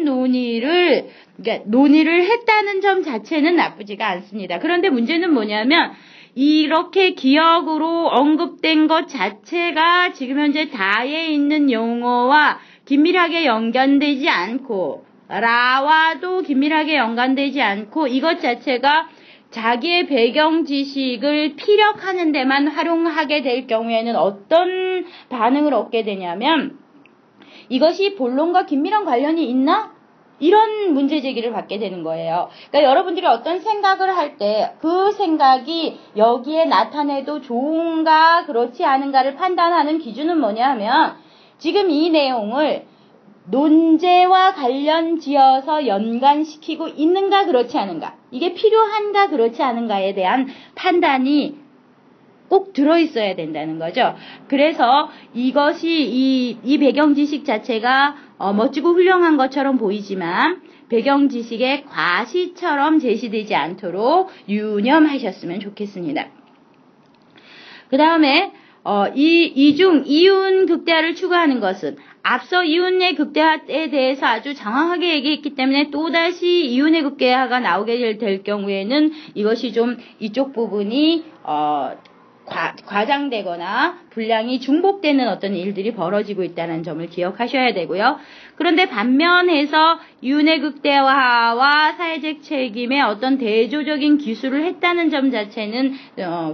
논의를 했다는 점 자체는 나쁘지가 않습니다. 그런데 문제는 뭐냐면 이렇게 기억으로 언급된 것 자체가 지금 현재 다에 있는 용어와 긴밀하게 연관되지 않고, 라와도 긴밀하게 연관되지 않고, 이것 자체가 자기의 배경 지식을 피력하는 데만 활용하게 될 경우에는 어떤 반응을 얻게 되냐면, 이것이 본론과 긴밀한 관련이 있나? 이런 문제 제기를 받게 되는 거예요. 그러니까 여러분들이 어떤 생각을 할 때 그 생각이 여기에 나타내도 좋은가 그렇지 않은가를 판단하는 기준은 뭐냐 하면, 지금 이 내용을 논제와 관련 지어서 연관시키고 있는가 그렇지 않은가, 이게 필요한가 그렇지 않은가에 대한 판단이 꼭 들어있어야 된다는 거죠. 그래서 이것이 이 배경 지식 자체가 멋지고 훌륭한 것처럼 보이지만 배경 지식의 과시처럼 제시되지 않도록 유념하셨으면 좋겠습니다. 그 다음에 이윤 극대화를 추구하는 것은 앞서 이윤의 극대화에 대해서 아주 장황하게 얘기했기 때문에 또다시 이윤의 극대화가 나오게 될 경우에는 이것이 좀 이쪽 부분이 과장되거나 분량이 중복되는 어떤 일들이 벌어지고 있다는 점을 기억하셔야 되고요. 그런데 반면에서 이윤의 극대화와 사회적 책임의 어떤 대조적인 기술을 했다는 점 자체는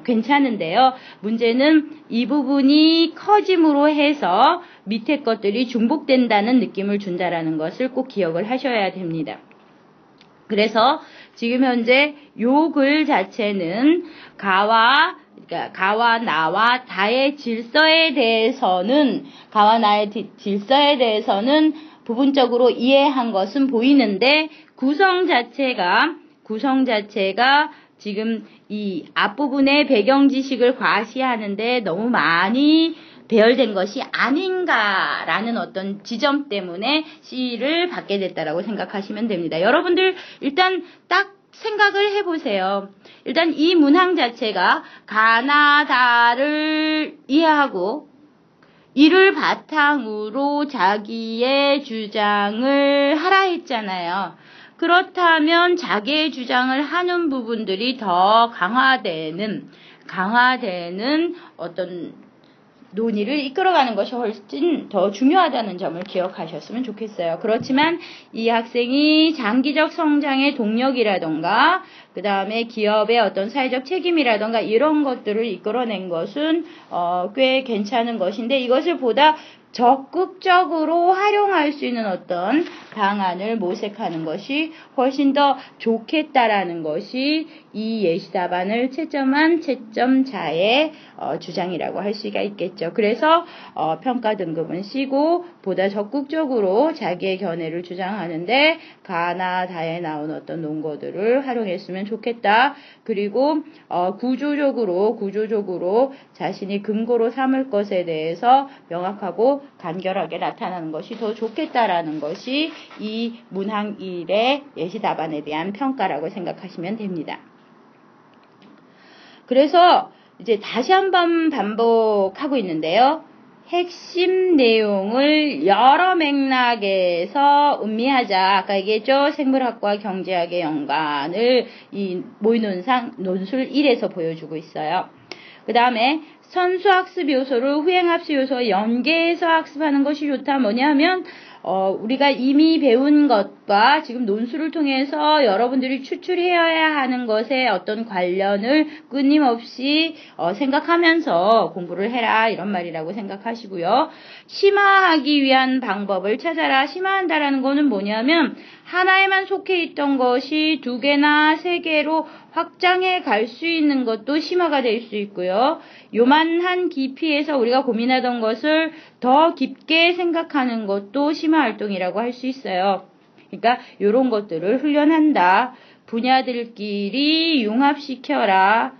괜찮은데요. 문제는 이 부분이 커짐으로 해서 밑에 것들이 중복된다는 느낌을 준다라는 것을 꼭 기억을 하셔야 됩니다. 그래서 지금 현재 요 글 자체는 가와 나와 다의 질서에 대해서는 부분적으로 이해한 것은 보이는데 구성 자체가 지금 이 앞부분의 배경 지식을 과시하는데 너무 많이 배열된 것이 아닌가라는 어떤 지점 때문에 C를 받게 됐다라고 생각하시면 됩니다. 여러분들 일단 딱 생각을 해보세요. 일단 이 문항 자체가 가나다를 이해하고 이를 바탕으로 자기의 주장을 하라 했잖아요. 그렇다면 자기의 주장을 하는 부분들이 더 강화되는 어떤 논의를 이끌어가는 것이 훨씬 더 중요하다는 점을 기억하셨으면 좋겠어요. 그렇지만 이 학생이 장기적 성장의 동력이라던가 그 다음에 기업의 어떤 사회적 책임이라던가 이런 것들을 이끌어낸 것은 꽤 괜찮은 것인데, 이것을 보다 적극적으로 활용할 수 있는 어떤 방안을 모색하는 것이 훨씬 더 좋겠다라는 것이 이 예시 답안을 채점한 채점자의 주장이라고 할 수가 있겠죠. 그래서 평가 등급은 C고 보다 적극적으로 자기의 견해를 주장하는데 가나 다에 나온 어떤 논거들을 활용했으면 좋겠다. 그리고 구조적으로 자신이 근거로 삼을 것에 대해서 명확하고 간결하게 나타나는 것이 더 좋겠다라는 것이 이 문항 1의 예시 답안에 대한 평가라고 생각하시면 됩니다. 그래서 이제 다시 한번 반복하고 있는데요. 핵심 내용을 여러 맥락에서 음미하자. 아까 얘기했죠. 생물학과 경제학의 연관을 이 논술 1에서 보여주고 있어요. 그 다음에 선수학습 요소를 후행학습 요소와 연계해서 학습하는 것이 좋다. 뭐냐면 우리가 이미 배운 것과 지금 논술을 통해서 여러분들이 추출해야 하는 것에 어떤 관련을 끊임없이 생각하면서 공부를 해라 이런 말이라고 생각하시고요. 심화하기 위한 방법을 찾아라. 심화한다라는 거는 뭐냐면 하나에만 속해 있던 것이 2개나 3개로 확장해 갈 수 있는 것도 심화가 될 수 있고요. 요만한 깊이에서 우리가 고민하던 것을 더 깊게 생각하는 것도 심화 활동이라고 할 수 있어요. 그러니까 이런 것들을 훈련한다. 분야들끼리 융합시켜라.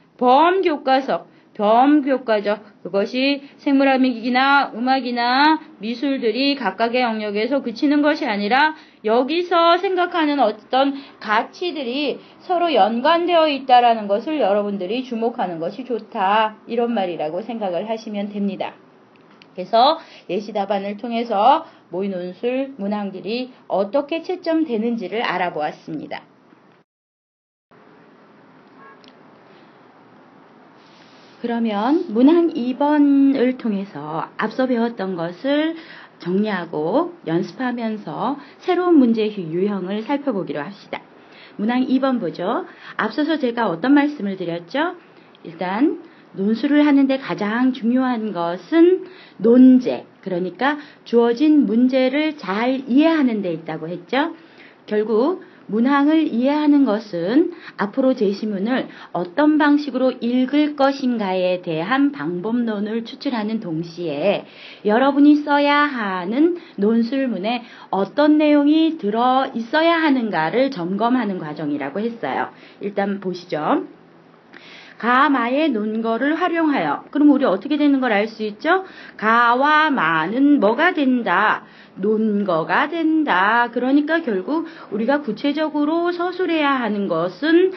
범교과적, 그것이 생물학이나 음악이나 미술들이 각각의 영역에서 그치는 것이 아니라 여기서 생각하는 어떤 가치들이 서로 연관되어 있다라는 것을 여러분들이 주목하는 것이 좋다. 이런 말이라고 생각을 하시면 됩니다. 그래서 예시 답안을 통해서 모의논술 문항들이 어떻게 채점되는지를 알아보았습니다. 그러면 문항 2번을 통해서 앞서 배웠던 것을 정리하고 연습하면서 새로운 문제 유형을 살펴보기로 합시다. 문항 2번 보죠. 앞서서 제가 어떤 말씀을 드렸죠? 일단 논술을 하는데 가장 중요한 것은 논제, 그러니까 주어진 문제를 잘 이해하는 데 있다고 했죠. 결국 문항을 이해하는 것은 앞으로 제시문을 어떤 방식으로 읽을 것인가에 대한 방법론을 추출하는 동시에 여러분이 써야 하는 논술문에 어떤 내용이 들어 있어야 하는가를 점검하는 과정이라고 했어요. 일단 보시죠. 가마의 논거를 활용하여. 그럼 우리 어떻게 되는 걸 알 수 있죠? 가와 마는 뭐가 된다? 논거가 된다. 그러니까 결국 우리가 구체적으로 서술해야 하는 것은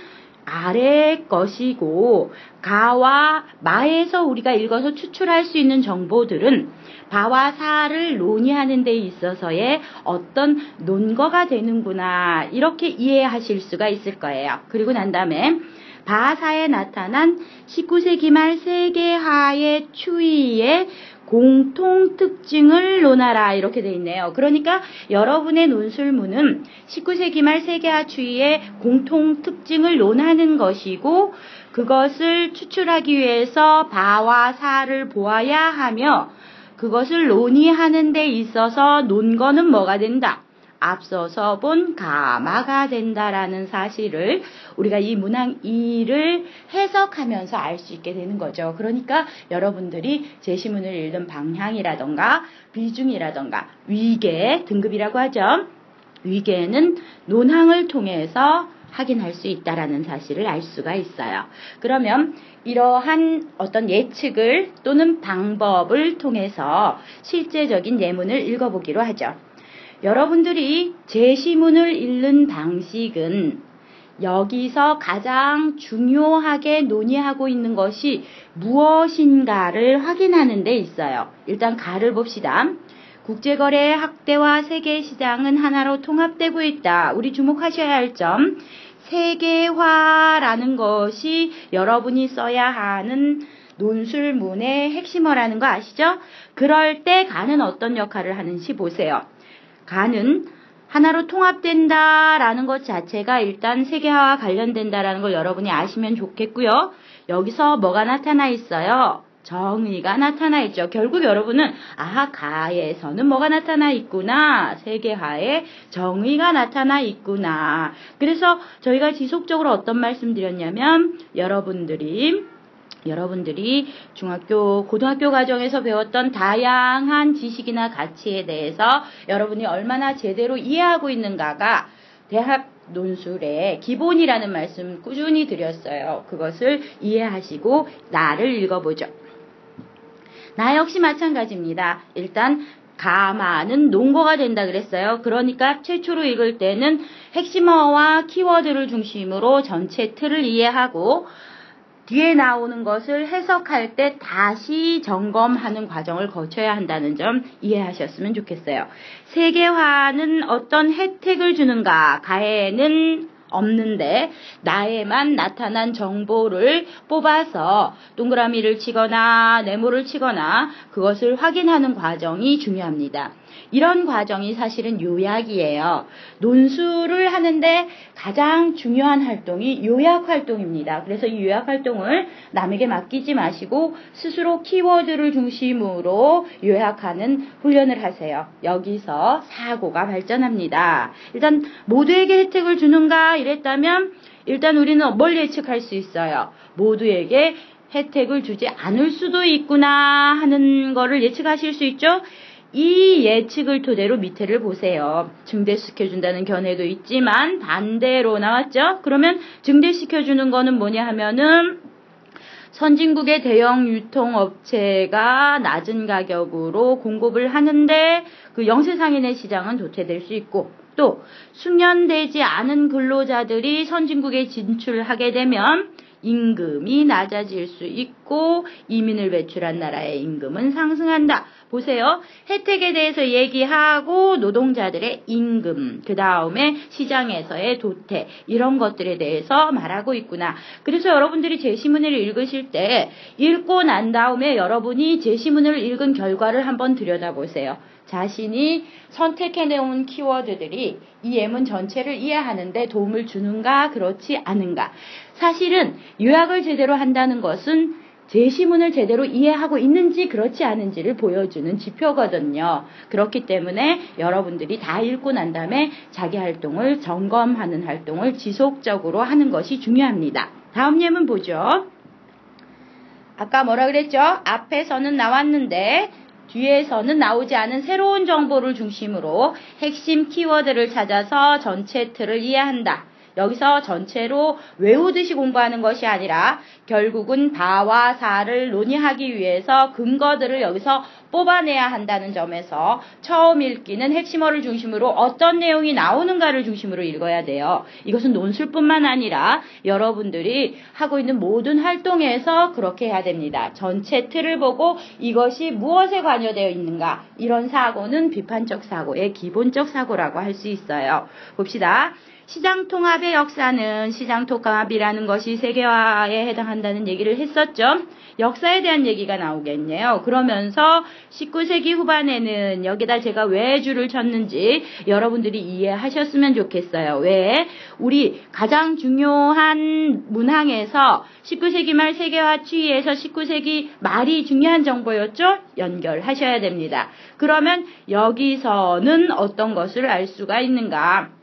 아래 것이고 가와 마에서 우리가 읽어서 추출할 수 있는 정보들은 바와 사를 논의하는 데 있어서의 어떤 논거가 되는구나. 이렇게 이해하실 수가 있을 거예요. 그리고 난 다음에 바사에 나타난 19세기 말 세계화의 추이의 공통 특징을 논하라 이렇게 돼 있네요. 그러니까 여러분의 논술문은 19세기 말 세계화 추이의 공통 특징을 논하는 것이고 그것을 추출하기 위해서 바와 사를 보아야 하며 그것을 논의하는 데 있어서 논거는 뭐가 된다? 앞서서 본 가마가 된다라는 사실을 우리가 이 문항 2를 해석하면서 알 수 있게 되는 거죠. 그러니까 여러분들이 제시문을 읽는 방향이라던가 비중이라던가 위계 등급이라고 하죠. 위계는 논항을 통해서 확인할 수 있다라는 사실을 알 수가 있어요. 그러면 이러한 어떤 예측을 또는 방법을 통해서 실제적인 예문을 읽어보기로 하죠. 여러분들이 제시문을 읽는 방식은 여기서 가장 중요하게 논의하고 있는 것이 무엇인가를 확인하는 데 있어요. 일단 가를 봅시다. 국제거래 확대와 세계시장은 하나로 통합되고 있다. 우리 주목하셔야 할 점, 세계화라는 것이 여러분이 써야 하는 논술문의 핵심어라는 거 아시죠? 그럴 때 가는 어떤 역할을 하는지 보세요. 가는 하나로 통합된다라는 것 자체가 일단 세계화와 관련된다라는 걸 여러분이 아시면 좋겠고요. 여기서 뭐가 나타나 있어요? 정의가 나타나 있죠. 결국 여러분은 가에서는 뭐가 나타나 있구나. 세계화에 정의가 나타나 있구나. 그래서 저희가 지속적으로 어떤 말씀 드렸냐면 여러분들이 중학교, 고등학교 과정에서 배웠던 다양한 지식이나 가치에 대해서 여러분이 얼마나 제대로 이해하고 있는가가 대학 논술의 기본이라는 말씀 꾸준히 드렸어요. 그것을 이해하시고 나를 읽어보죠. 나 역시 마찬가지입니다. 일단 가마는 논거가 된다 그랬어요. 그러니까 최초로 읽을 때는 핵심어와 키워드를 중심으로 전체 틀을 이해하고 뒤에 나오는 것을 해석할 때 다시 점검하는 과정을 거쳐야 한다는 점 이해하셨으면 좋겠어요. 세계화는 어떤 혜택을 주는가? 가에는 없는데 나에만 나타난 정보를 뽑아서 동그라미를 치거나 네모를 치거나 그것을 확인하는 과정이 중요합니다. 이런 과정이 사실은 요약이에요. 논술을 하는데 가장 중요한 활동이 요약 활동입니다. 그래서 이 요약 활동을 남에게 맡기지 마시고 스스로 키워드를 중심으로 요약하는 훈련을 하세요. 여기서 사고가 발전합니다. 일단 모두에게 혜택을 주는가 이랬다면 일단 우리는 뭘 예측할 수 있어요? 모두에게 혜택을 주지 않을 수도 있구나 하는 거를 예측하실 수 있죠? 이 예측을 토대로 밑에를 보세요. 증대시켜준다는 견해도 있지만 반대로 나왔죠? 그러면 증대시켜주는 거는 뭐냐 하면은 선진국의 대형 유통업체가 낮은 가격으로 공급을 하는데 그 영세상인의 시장은 도태될 수 있고 또 숙련되지 않은 근로자들이 선진국에 진출하게 되면 임금이 낮아질 수 있고 이민을 배출한 나라의 임금은 상승한다. 보세요. 혜택에 대해서 얘기하고 노동자들의 임금, 그 다음에 시장에서의 도태 이런 것들에 대해서 말하고 있구나. 그래서 여러분들이 제시문을 읽으실 때 읽고 난 다음에 여러분이 제시문을 읽은 결과를 한번 들여다보세요. 자신이 선택해내온 키워드들이 이 예문 전체를 이해하는데 도움을 주는가 그렇지 않은가. 사실은 요약을 제대로 한다는 것은 제시문을 제대로 이해하고 있는지 그렇지 않은지를 보여주는 지표거든요. 그렇기 때문에 여러분들이 다 읽고 난 다음에 자기 활동을 점검하는 활동을 지속적으로 하는 것이 중요합니다. 다음 예문 보죠. 아까 뭐라 그랬죠? 앞에서는 나왔는데 뒤에서는 나오지 않은 새로운 정보를 중심으로 핵심 키워드를 찾아서 전체 틀을 이해한다. 여기서 전체로 외우듯이 공부하는 것이 아니라 결국은 바와 사를 논의하기 위해서 근거들을 여기서 뽑아내야 한다는 점에서 처음 읽기는 핵심어를 중심으로 어떤 내용이 나오는가를 중심으로 읽어야 돼요. 이것은 논술뿐만 아니라 여러분들이 하고 있는 모든 활동에서 그렇게 해야 됩니다. 전체 틀을 보고 이것이 무엇에 관여되어 있는가, 이런 사고는 비판적 사고의 기본적 사고라고 할 수 있어요. 봅시다. 시장통합의 역사는, 시장통합이라는 것이 세계화에 해당한다는 얘기를 했었죠. 역사에 대한 얘기가 나오겠네요. 그러면서 19세기 후반에는 여기다 제가 왜 줄을 쳤는지 여러분들이 이해하셨으면 좋겠어요. 왜? 우리 가장 중요한 문항에서 19세기 말 세계화 추이에서 19세기 말이 중요한 정보였죠? 연결하셔야 됩니다. 그러면 여기서는 어떤 것을 알 수가 있는가?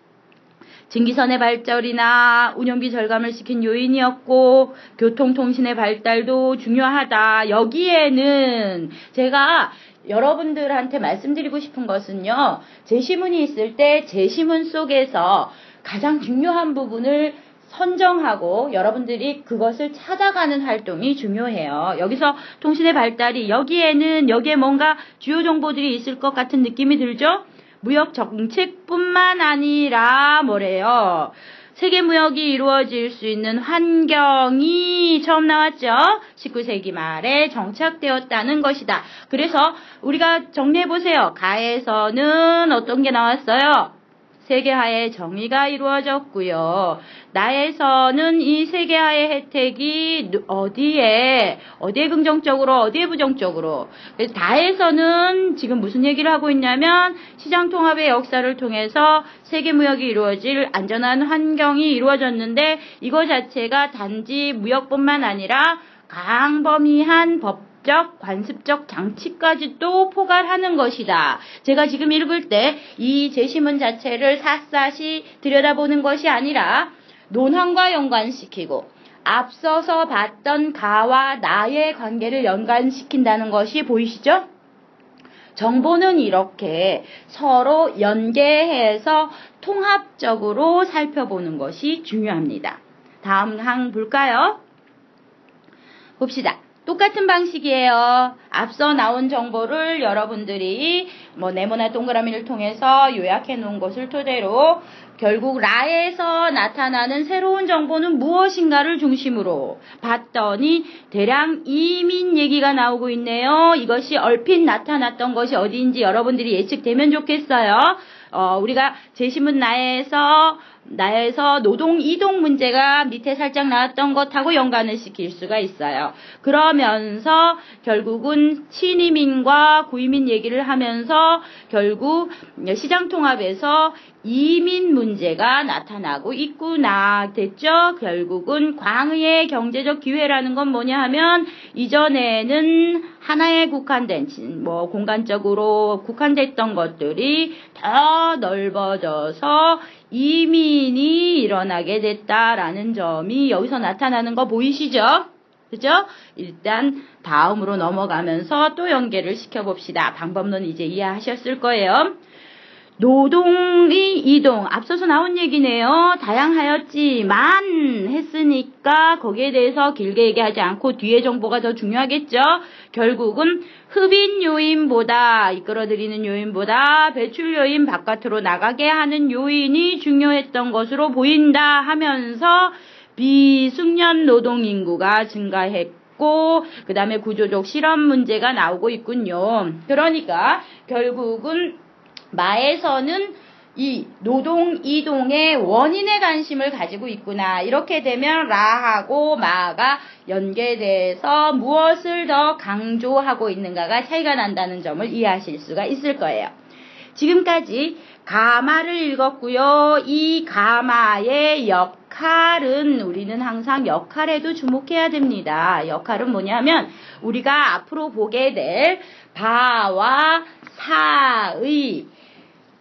증기선의 발전이나 운영비 절감을 시킨 요인이었고 교통통신의 발달도 중요하다. 여기에는 제가 여러분들한테 말씀드리고 싶은 것은요. 제시문이 있을 때 제시문 속에서 가장 중요한 부분을 선정하고 여러분들이 그것을 찾아가는 활동이 중요해요. 여기서 통신의 발달이 여기에 뭔가 주요 정보들이 있을 것 같은 느낌이 들죠? 무역 정책뿐만 아니라 뭐래요? 세계 무역이 이루어질 수 있는 환경이 처음 나왔죠? 19세기 말에 정착되었다는 것이다. 그래서 우리가 정리해보세요. 가에서는 어떤 게 나왔어요? 세계화의 정의가 이루어졌고요. 나에서는 이 세계화의 혜택이 어디에 긍정적으로 어디에 부정적으로. 다에서는 지금 무슨 얘기를 하고 있냐면 시장통합의 역사를 통해서 세계무역이 이루어질 안전한 환경이 이루어졌는데 이거 자체가 단지 무역뿐만 아니라 광범위한 법적, 관습적 장치까지도 포괄하는 것이다. 제가 지금 읽을 때 이 제시문 자체를 샅샅이 들여다보는 것이 아니라 논항과 연관시키고 앞서서 봤던 가와 나의 관계를 연관시킨다는 것이 보이시죠? 정보는 이렇게 서로 연계해서 통합적으로 살펴보는 것이 중요합니다. 다음 항 볼까요? 봅시다. 똑같은 방식이에요. 앞서 나온 정보를 여러분들이 네모나 동그라미를 통해서 요약해 놓은 것을 토대로 결국 라에서 나타나는 새로운 정보는 무엇인가를 중심으로 봤더니 대량 이민 얘기가 나오고 있네요. 이것이 얼핏 나타났던 것이 어디인지 여러분들이 예측되면 좋겠어요. 우리가 제시문 나에서 나에서 노동 이동 문제가 밑에 살짝 나왔던 것하고 연관을 시킬 수가 있어요. 그러면서 결국은 친이민과 구이민 얘기를 하면서 결국 시장통합에서 이민 문제가 나타나고 있구나 됐죠? 결국은 광의의 경제적 기회라는 건 뭐냐 하면 이전에는 하나에 국한된 공간적으로 국한됐던 것들이 더 넓어져서 이민이 일어나게 됐다라는 점이 여기서 나타나는 거 보이시죠? 그죠? 일단 다음으로 넘어가면서 또 연계를 시켜봅시다. 방법론 이제 이해하셨을 거예요. 노동의 이동, 앞서서 나온 얘기네요. 다양하였지만 했으니까 거기에 대해서 길게 얘기하지 않고 뒤에 정보가 더 중요하겠죠. 결국은 흡인 요인보다 이끌어들이는 요인보다 배출 요인 바깥으로 나가게 하는 요인이 중요했던 것으로 보인다 하면서 비숙련 노동 인구가 증가했고 그 다음에 구조적 실험 문제가 나오고 있군요. 그러니까 결국은 마에서는 이 노동 이동의 원인에 관심을 가지고 있구나. 이렇게 되면 라하고 마가 연계돼서 무엇을 더 강조하고 있는가가 차이가 난다는 점을 이해하실 수가 있을 거예요. 지금까지 가마를 읽었고요. 이 가마의 역할은 우리는 항상 역할에도 주목해야 됩니다. 역할은 뭐냐면 우리가 앞으로 보게 될 바와 사의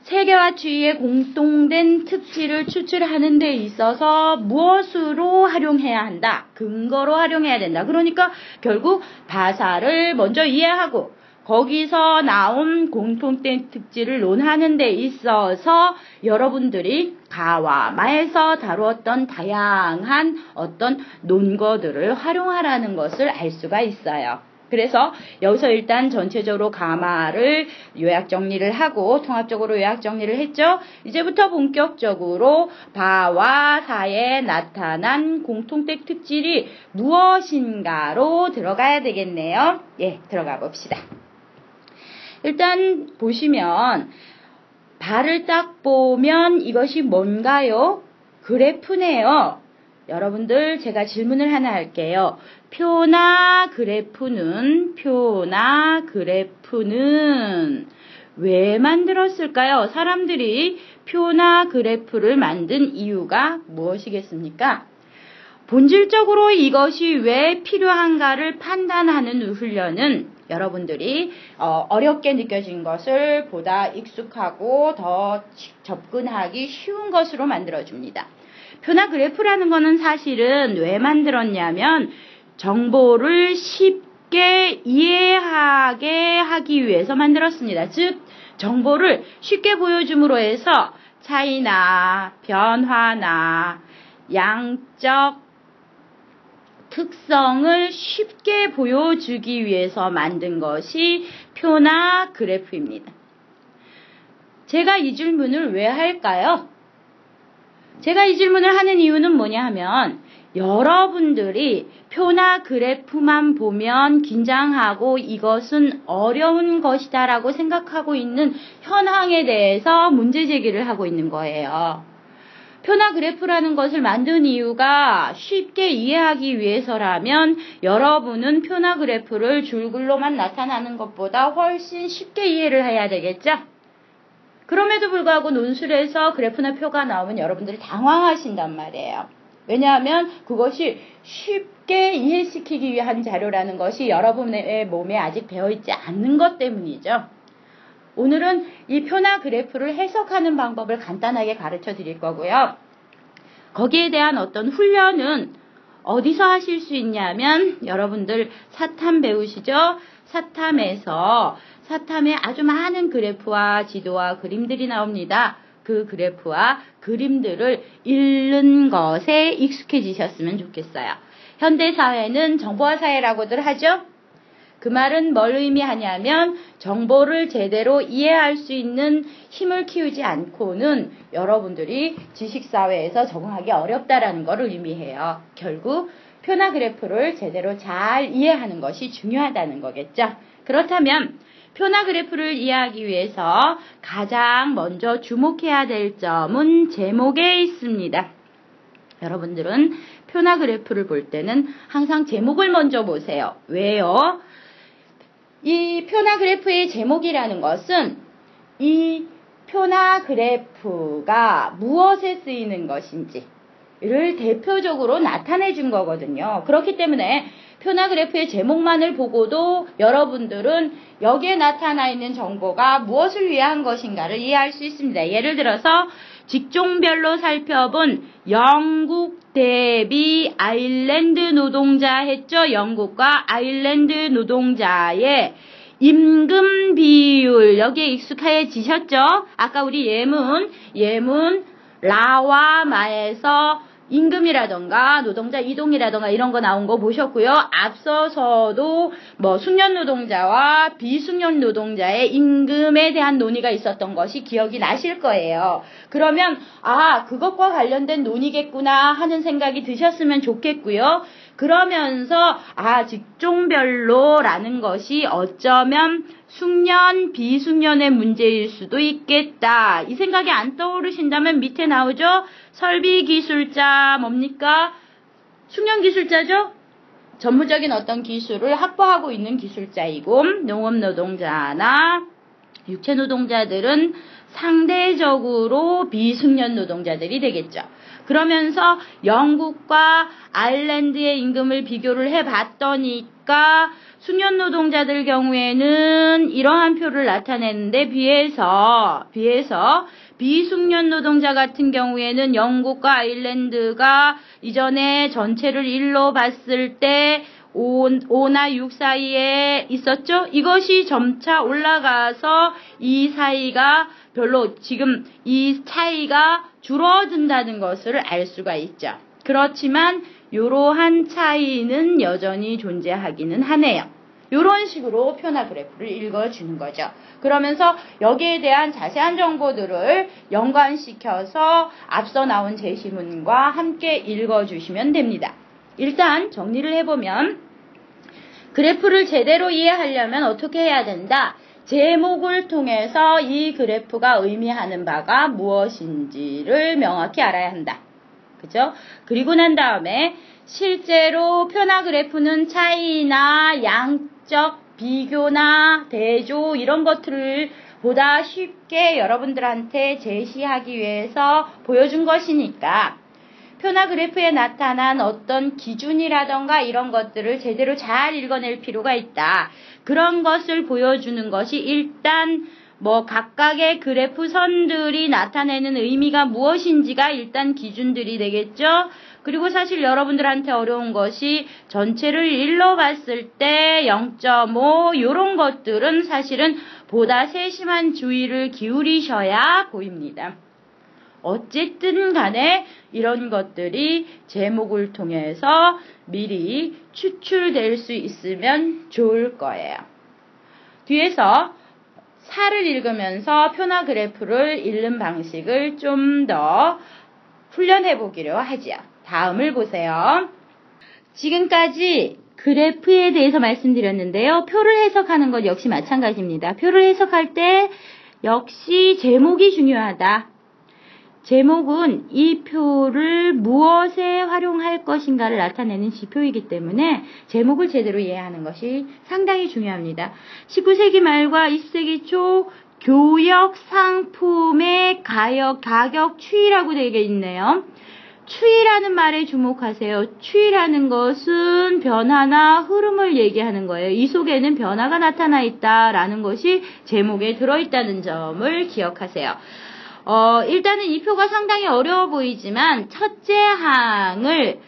세계화주의의 공통된 특질을 추출하는 데 있어서 무엇으로 활용해야 한다? 근거로 활용해야 된다. 그러니까 결국 바사를 먼저 이해하고 거기서 나온 공통된 특질을 논하는 데 있어서 여러분들이 가와 마에서 다루었던 다양한 어떤 논거들을 활용하라는 것을 알 수가 있어요. 그래서 여기서 일단 전체적으로 가마를 요약 정리를 하고 통합적으로 요약 정리를 했죠. 이제부터 본격적으로 바와 사에 나타난 공통된 특질이 무엇인가로 들어가야 되겠네요. 예, 들어가 봅시다. 일단 보시면 바를 딱 보면 이것이 뭔가요? 그래프네요. 여러분들 제가 질문을 하나 할게요. 표나 그래프는 왜 만들었을까요? 사람들이 표나 그래프를 만든 이유가 무엇이겠습니까? 본질적으로 이것이 왜 필요한가를 판단하는 훈련은 여러분들이 어렵게 느껴진 것을 보다 익숙하고 더 접근하기 쉬운 것으로 만들어줍니다. 표나 그래프라는 거는 사실은 왜 만들었냐면 정보를 쉽게 이해하게 하기 위해서 만들었습니다. 즉 정보를 쉽게 보여줌으로 해서 차이나 변화나 양적 특성을 쉽게 보여주기 위해서 만든 것이 표나 그래프입니다. 제가 이 질문을 왜 할까요? 제가 이 질문을 하는 이유는 뭐냐 하면 여러분들이 표나 그래프만 보면 긴장하고 이것은 어려운 것이다 라고 생각하고 있는 현황에 대해서 문제 제기를 하고 있는 거예요. 표나 그래프라는 것을 만든 이유가 쉽게 이해하기 위해서라면 여러분은 표나 그래프를 줄글로만 나타나는 것보다 훨씬 쉽게 이해를 해야 되겠죠? 그럼에도 불구하고 논술에서 그래프나 표가 나오면 여러분들이 당황하신단 말이에요. 왜냐하면 그것이 쉽게 이해시키기 위한 자료라는 것이 여러분의 몸에 아직 배어있지 않는 것 때문이죠. 오늘은 이 표나 그래프를 해석하는 방법을 간단하게 가르쳐 드릴 거고요. 거기에 대한 어떤 훈련은 어디서 하실 수 있냐면 여러분들 사탐 배우시죠? 사탐에 아주 많은 그래프와 지도와 그림들이 나옵니다. 그 그래프와 그림들을 읽는 것에 익숙해지셨으면 좋겠어요. 현대사회는 정보화 사회라고들 하죠? 그 말은 뭘 의미하냐면 정보를 제대로 이해할 수 있는 힘을 키우지 않고는 여러분들이 지식사회에서 적응하기 어렵다라는 것을 의미해요. 결국 표나 그래프를 제대로 잘 이해하는 것이 중요하다는 거겠죠. 그렇다면 표나 그래프를 이해하기 위해서 가장 먼저 주목해야 될 점은 제목에 있습니다. 여러분들은 표나 그래프를 볼 때는 항상 제목을 먼저 보세요. 왜요? 이 표나 그래프의 제목이라는 것은 이 표나 그래프가 무엇에 쓰이는 것인지를 대표적으로 나타내 준 거거든요. 그렇기 때문에 표나 그래프의 제목만을 보고도 여러분들은 여기에 나타나 있는 정보가 무엇을 위한 것인가를 이해할 수 있습니다. 예를 들어서 직종별로 살펴본 영국 대비 아일랜드 노동자 했죠. 영국과 아일랜드 노동자의 임금 비율, 여기에 익숙해지셨죠? 아까 우리 예문 라와 마에서 임금이라던가 노동자 이동이라던가 이런 거 나온 거 보셨고요. 앞서서도 숙련 노동자와 비숙련 노동자의 임금에 대한 논의가 있었던 것이 기억이 나실 거예요. 그러면 그것과 관련된 논의겠구나 하는 생각이 드셨으면 좋겠고요. 그러면서 직종별로라는 것이 어쩌면 숙련, 비숙련의 문제일 수도 있겠다. 이 생각이 안 떠오르신다면 밑에 나오죠? 설비기술자 뭡니까? 숙련기술자죠? 전문적인 어떤 기술을 확보하고 있는 기술자이고 농업노동자나 육체노동자들은 상대적으로 비숙련 노동자들이 되겠죠. 그러면서 영국과 아일랜드의 임금을 비교를 해봤더니까 숙련 노동자들 경우에는 이러한 표를 나타내는데 비해서 비숙련 노동자 같은 경우에는 영국과 아일랜드가 이전에 전체를 1로 봤을 때 5나 6 사이에 있었죠? 이것이 점차 올라가서 이 사이가 별로 지금 이 차이가 줄어든다는 것을 알 수가 있죠. 그렇지만 이러한 차이는 여전히 존재하기는 하네요. 이런 식으로 표나 그래프를 읽어주는 거죠. 그러면서 여기에 대한 자세한 정보들을 연관시켜서 앞서 나온 제시문과 함께 읽어주시면 됩니다. 일단 정리를 해보면 그래프를 제대로 이해하려면 어떻게 해야 된다? 제목을 통해서 이 그래프가 의미하는 바가 무엇인지를 명확히 알아야 한다. 그죠? 그리고 난 다음에 실제로 표나 그래프는 차이나 양적 비교나 대조 이런 것들을 보다 쉽게 여러분들한테 제시하기 위해서 보여준 것이니까 표나 그래프에 나타난 어떤 기준이라던가 이런 것들을 제대로 잘 읽어낼 필요가 있다. 그런 것을 보여주는 것이 일단 각각의 그래프 선들이 나타내는 의미가 무엇인지가 일단 기준들이 되겠죠. 그리고 사실 여러분들한테 어려운 것이 전체를 1로 봤을 때 0.5 이런 것들은 사실은 보다 세심한 주의를 기울이셔야 보입니다. 어쨌든 간에 이런 것들이 제목을 통해서 미리 추출될 수 있으면 좋을 거예요. 뒤에서 사를 읽으면서 표나 그래프를 읽는 방식을 좀 더 훈련해 보기로 하지요. 다음을 보세요. 지금까지 그래프에 대해서 말씀드렸는데요. 표를 해석하는 것 역시 마찬가지입니다. 표를 해석할 때 역시 제목이 중요하다. 제목은 이 표를 무엇에 활용할 것인가를 나타내는 지표이기 때문에 제목을 제대로 이해하는 것이 상당히 중요합니다. 19세기 말과 20세기 초 교역 상품의 가격 추이라고 되어 있네요. 추이라는 말에 주목하세요. 추이라는 것은 변화나 흐름을 얘기하는 거예요. 이 속에는 변화가 나타나 있다라는 것이 제목에 들어있다는 점을 기억하세요. 일단은 이 표가 상당히 어려워 보이지만 첫째 항을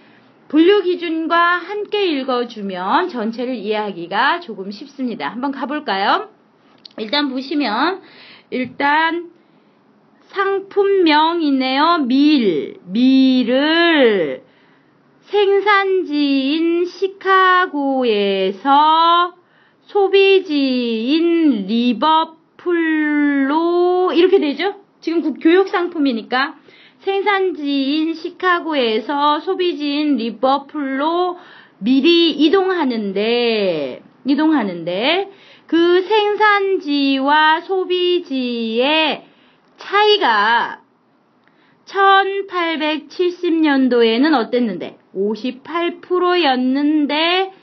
분류 기준과 함께 읽어주면 전체를 이해하기가 조금 쉽습니다. 한번 가볼까요? 일단 보시면 상품명 있네요. 밀을 생산지인 시카고에서 소비지인 리버풀로 이렇게 되죠? 지금 교육 상품이니까 생산지인 시카고에서 소비지인 리버풀로 밀이 이동하는데 그 생산지와 소비지의 차이가 1870년도에는 어땠는데 58%였는데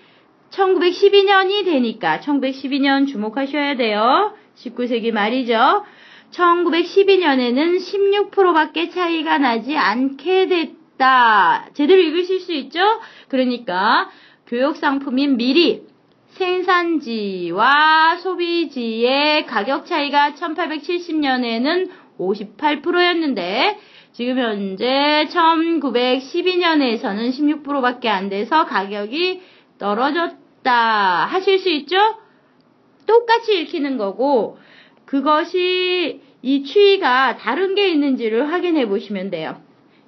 1912년이 되니까 1912년 주목하셔야 돼요. 19세기 말이죠. 1912년에는 16%밖에 차이가 나지 않게 됐다. 제대로 읽으실 수 있죠? 그러니까 교육상품인 밀이 생산지와 소비지의 가격 차이가 1870년에는 58%였는데 지금 현재 1912년에서는 16%밖에 안 돼서 가격이 떨어졌다. 하실 수 있죠? 똑같이 읽히는 거고 그것이 이 추이가 다른 게 있는지를 확인해 보시면 돼요.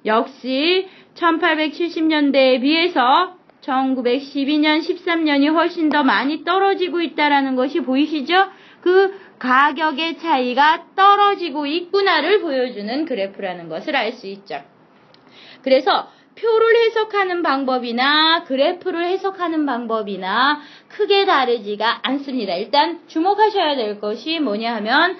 역시 1870년대에 비해서 1912년, 13년이 훨씬 더 많이 떨어지고 있다는 것이 보이시죠? 그 가격의 차이가 떨어지고 있구나를 보여주는 그래프라는 것을 알 수 있죠. 그래서 표를 해석하는 방법이나 그래프를 해석하는 방법이나 크게 다르지가 않습니다. 일단 주목하셔야 될 것이 뭐냐 하면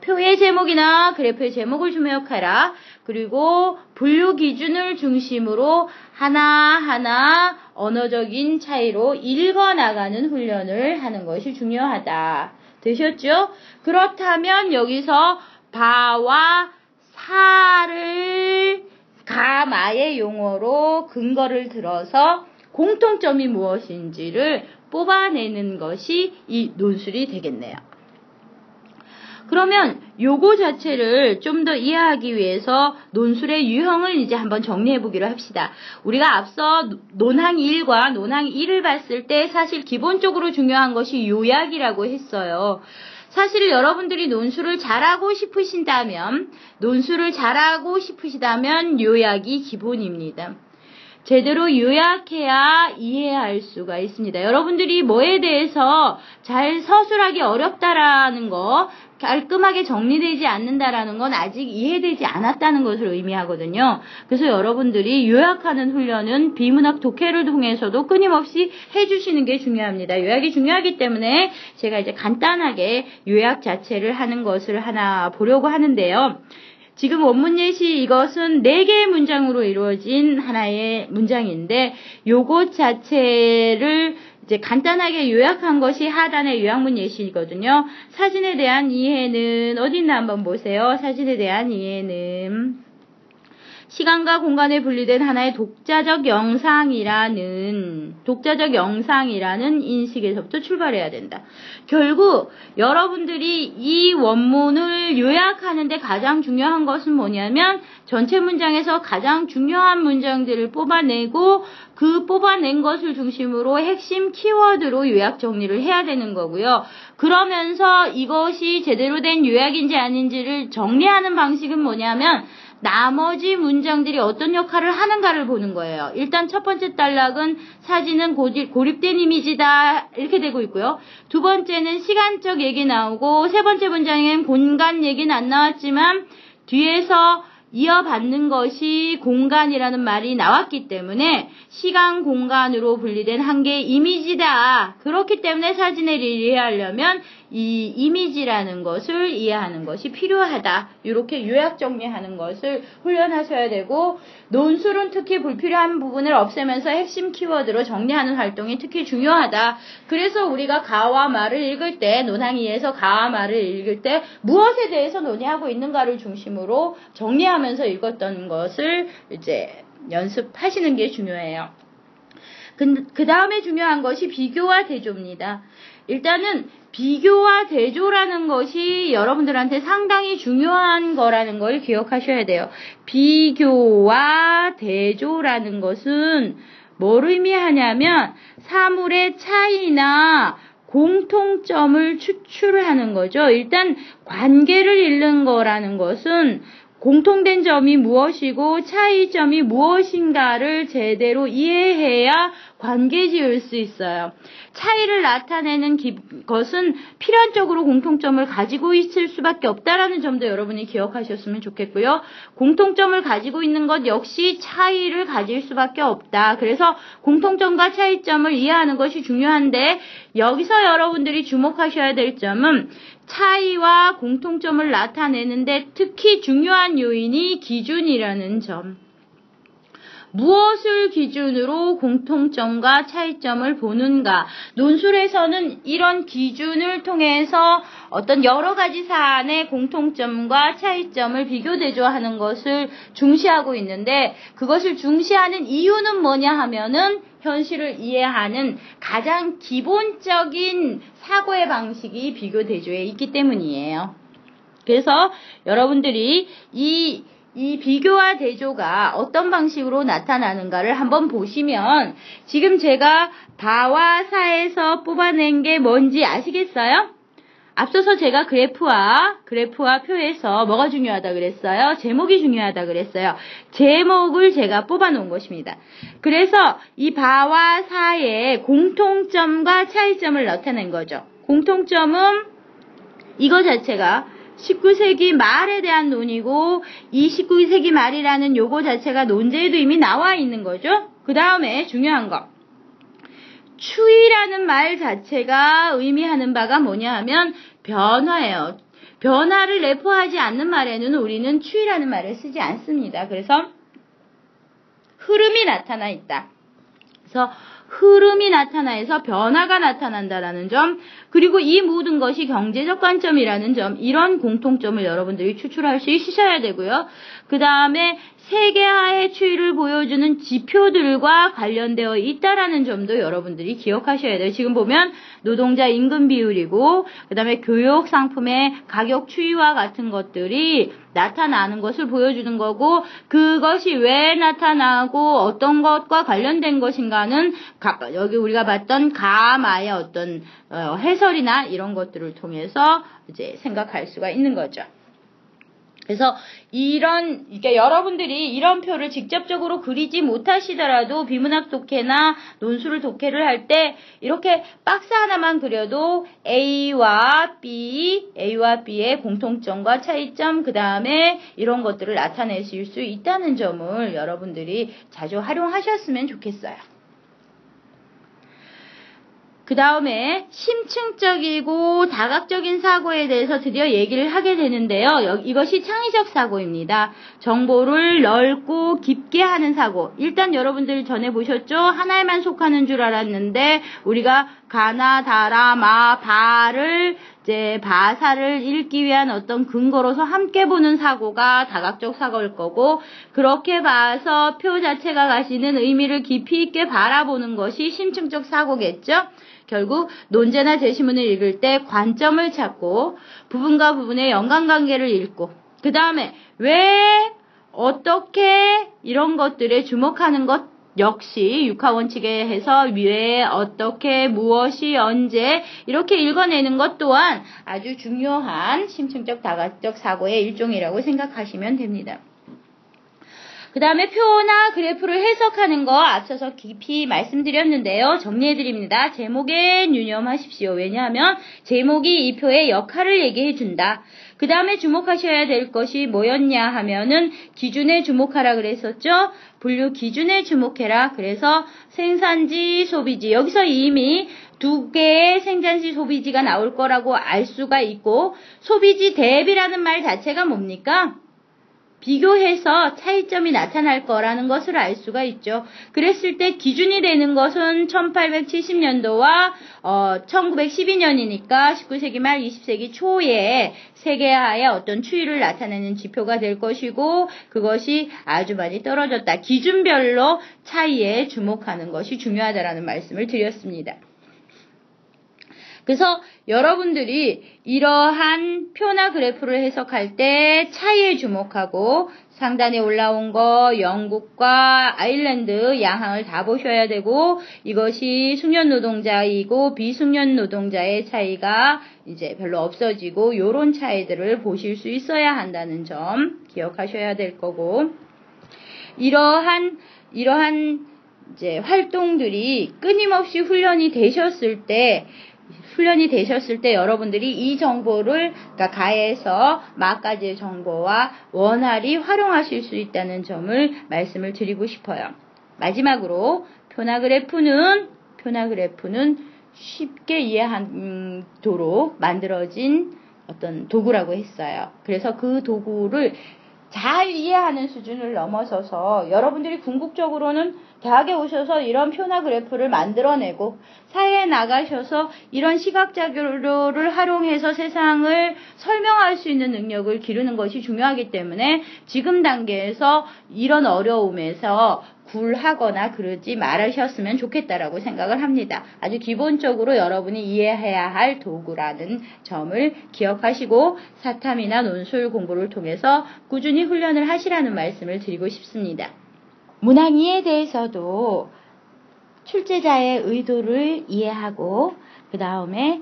표의 제목이나 그래프의 제목을 주목하라. 그리고 분류 기준을 중심으로 하나하나 언어적인 차이로 읽어나가는 훈련을 하는 것이 중요하다. 되셨죠? 그렇다면 여기서 바와 사를 가마의 용어로 근거를 들어서 공통점이 무엇인지를 뽑아내는 것이 이 논술이 되겠네요. 그러면 요거 자체를 좀 더 이해하기 위해서 논술의 유형을 이제 한번 정리해 보기로 합시다. 우리가 앞서 논항 1과 논항 2를 봤을 때 사실 기본적으로 중요한 것이 요약이라고 했어요. 사실 여러분들이 논술을 잘하고 싶으시다면 요약이 기본입니다. 제대로 요약해야 이해할 수가 있습니다. 여러분들이 뭐에 대해서 잘 서술하기 어렵다라는 거, 깔끔하게 정리되지 않는다라는 건 아직 이해되지 않았다는 것을 의미하거든요. 그래서 여러분들이 요약하는 훈련은 비문학 독해를 통해서도 끊임없이 해주시는 게 중요합니다. 요약이 중요하기 때문에 제가 이제 간단하게 요약 자체를 하는 것을 하나 보려고 하는데요. 지금 원문 예시 이것은 4개의 문장으로 이루어진 하나의 문장인데 요것 자체를 이제 간단하게 요약한 것이 하단의 요약문 예시거든요. 사진에 대한 이해는 어디 있나 한번 보세요. 사진에 대한 이해는 시간과 공간에 분리된 하나의 독자적 영상이라는 인식에서부터 출발해야 된다. 결국 여러분들이 이 원문을 요약하는데 가장 중요한 것은 뭐냐면 전체 문장에서 가장 중요한 문장들을 뽑아내고 그 뽑아낸 것을 중심으로 핵심 키워드로 요약 정리를 해야 되는 거고요. 그러면서 이것이 제대로 된 요약인지 아닌지를 정리하는 방식은 뭐냐면 나머지 문장들이 어떤 역할을 하는가를 보는 거예요. 일단 첫 번째 단락은 사진은 고립된 이미지다 이렇게 되고 있고요. 두 번째는 시간적 얘기 나오고 세 번째 문장엔 공간 얘기는 안 나왔지만 뒤에서 이어받는 것이 공간이라는 말이 나왔기 때문에 시간, 공간으로 분리된 한 개의 이미지다. 그렇기 때문에 사진을 이해하려면 이 이미지라는 것을 이해하는 것이 필요하다. 이렇게 요약 정리하는 것을 훈련하셔야 되고 논술은 특히 불필요한 부분을 없애면서 핵심 키워드로 정리하는 활동이 특히 중요하다. 그래서 우리가 가와 말을 읽을 때 논항 2에서 가와 말을 읽을 때 무엇에 대해서 논의하고 있는가를 중심으로 정리하면서 읽었던 것을 이제 연습하시는 게 중요해요. 그 다음에 중요한 것이 비교와 대조입니다. 일단은 비교와 대조라는 것이 여러분들한테 상당히 중요한 거라는 걸 기억하셔야 돼요. 비교와 대조라는 것은 뭘 의미하냐면 사물의 차이나 공통점을 추출하는 거죠. 일단 관계를 잃는 거라는 것은 공통된 점이 무엇이고 차이점이 무엇인가를 제대로 이해해야 관계 지을 수 있어요. 차이를 나타내는 것은 필연적으로 공통점을 가지고 있을 수밖에 없다라는 점도 여러분이 기억하셨으면 좋겠고요. 공통점을 가지고 있는 것 역시 차이를 가질 수밖에 없다. 그래서 공통점과 차이점을 이해하는 것이 중요한데 여기서 여러분들이 주목하셔야 될 점은 차이와 공통점을 나타내는데 특히 중요한 요인이 기준이라는 점. 무엇을 기준으로 공통점과 차이점을 보는가? 논술에서는 이런 기준을 통해서 어떤 여러 가지 사안의 공통점과 차이점을 비교 대조하는 것을 중시하고 있는데 그것을 중시하는 이유는 뭐냐 하면은 현실을 이해하는 가장 기본적인 사고의 방식이 비교 대조에 있기 때문이에요. 그래서 여러분들이 이 비교와 대조가 어떤 방식으로 나타나는가를 한번 보시면 지금 제가 바와 사에서 뽑아낸 게 뭔지 아시겠어요? 앞서서 제가 그래프와 표에서 뭐가 중요하다 그랬어요? 제목이 중요하다 그랬어요. 제목을 제가 뽑아 놓은 것입니다. 그래서 이 바와 사의 공통점과 차이점을 나타낸 거죠. 공통점은 이거 자체가 19세기 말에 대한 논이고 이 19세기 말이라는 요거 자체가 논제에도 이미 나와 있는 거죠. 그 다음에 중요한 거. 추이라는 말 자체가 의미하는 바가 뭐냐 하면 변화예요. 변화를 내포하지 않는 말에는 우리는 추이라는 말을 쓰지 않습니다. 그래서 흐름이 나타나 있다. 그래서 흐름이 나타나서 변화가 나타난다라는 점, 그리고 이 모든 것이 경제적 관점이라는 점, 이런 공통점을 여러분들이 추출할 수 있으셔야 되고요. 그 다음에 세계화의 추이를 보여주는 지표들과 관련되어 있다라는 점도 여러분들이 기억하셔야 돼요. 지금 보면 노동자 임금 비율이고 그 다음에 교육 상품의 가격 추이와 같은 것들이 나타나는 것을 보여주는 거고 그것이 왜 나타나고 어떤 것과 관련된 것인가는 여기 우리가 봤던 가마의 어떤 해설이나 이런 것들을 통해서 이제 생각할 수가 있는 거죠. 그래서 그러니까 여러분들이 이런 표를 직접적으로 그리지 못하시더라도 비문학 독해나 논술 독해를 할 때 이렇게 박스 하나만 그려도 A와 B의 공통점과 차이점, 그 다음에 이런 것들을 나타내실 수 있다는 점을 여러분들이 자주 활용하셨으면 좋겠어요. 그 다음에 심층적이고 다각적인 사고에 대해서 드디어 얘기를 하게 되는데요. 이것이 창의적 사고입니다. 정보를 넓고 깊게 하는 사고. 일단 여러분들 전에 보셨죠? 하나에만 속하는 줄 알았는데 우리가 가나, 다라, 마, 바사를 읽기 위한 어떤 근거로서 함께 보는 사고가 다각적 사고일 거고 그렇게 봐서 표 자체가 가지는 의미를 깊이 있게 바라보는 것이 심층적 사고겠죠? 결국 논제나 제시문을 읽을 때 관점을 찾고 부분과 부분의 연관관계를 읽고 그 다음에 왜 어떻게 이런 것들에 주목하는 것 역시 육하원칙에 해서 왜 어떻게 무엇이 언제 이렇게 읽어내는 것 또한 아주 중요한 심층적 다각적 사고의 일종이라고 생각하시면 됩니다. 그 다음에 표나 그래프를 해석하는 거 앞서서 깊이 말씀드렸는데요. 정리해드립니다. 제목에 유념하십시오. 왜냐하면 제목이 이 표의 역할을 얘기해준다. 그 다음에 주목하셔야 될 것이 뭐였냐 하면은 기준에 주목하라 그랬었죠. 분류 기준에 주목해라. 그래서 생산지, 소비지. 여기서 이미 두 개의 생산지, 소비지가 나올 거라고 알 수가 있고 소비지 대비라는 말 자체가 뭡니까? 비교해서 차이점이 나타날 거라는 것을 알 수가 있죠. 그랬을 때 기준이 되는 것은 1870년도와 1912년이니까 19세기 말 20세기 초에 세계화의 어떤 추이를 나타내는 지표가 될 것이고 그것이 아주 많이 떨어졌다. 기준별로 차이에 주목하는 것이 중요하다라는 말씀을 드렸습니다. 그래서 여러분들이 이러한 표나 그래프를 해석할 때 차이에 주목하고 상단에 올라온 거 영국과 아일랜드 양항을 다 보셔야 되고 이것이 숙련 노동자이고 비숙련 노동자의 차이가 이제 별로 없어지고 요런 차이들을 보실 수 있어야 한다는 점 기억하셔야 될 거고 이러한 이제 활동들이 끊임없이 훈련이 되셨을 때 여러분들이 이 정보를 그러니까 가에서 마까지의 정보와 원활히 활용하실 수 있다는 점을 말씀을 드리고 싶어요. 마지막으로 표나 그래프는 쉽게 이해하도록 만들어진 어떤 도구라고 했어요. 그래서 그 도구를 잘 이해하는 수준을 넘어서서 여러분들이 궁극적으로는 대학에 오셔서 이런 표나 그래프를 만들어내고 사회에 나가셔서 이런 시각 자료를 활용해서 세상을 설명할 수 있는 능력을 기르는 것이 중요하기 때문에 지금 단계에서 이런 어려움에서 굴하거나 그러지 말으셨으면 좋겠다라고 생각을 합니다. 아주 기본적으로 여러분이 이해해야 할 도구라는 점을 기억하시고 사탐이나 논술 공부를 통해서 꾸준히 훈련을 하시라는 말씀을 드리고 싶습니다. 문항2에 대해서도 출제자의 의도를 이해하고 그 다음에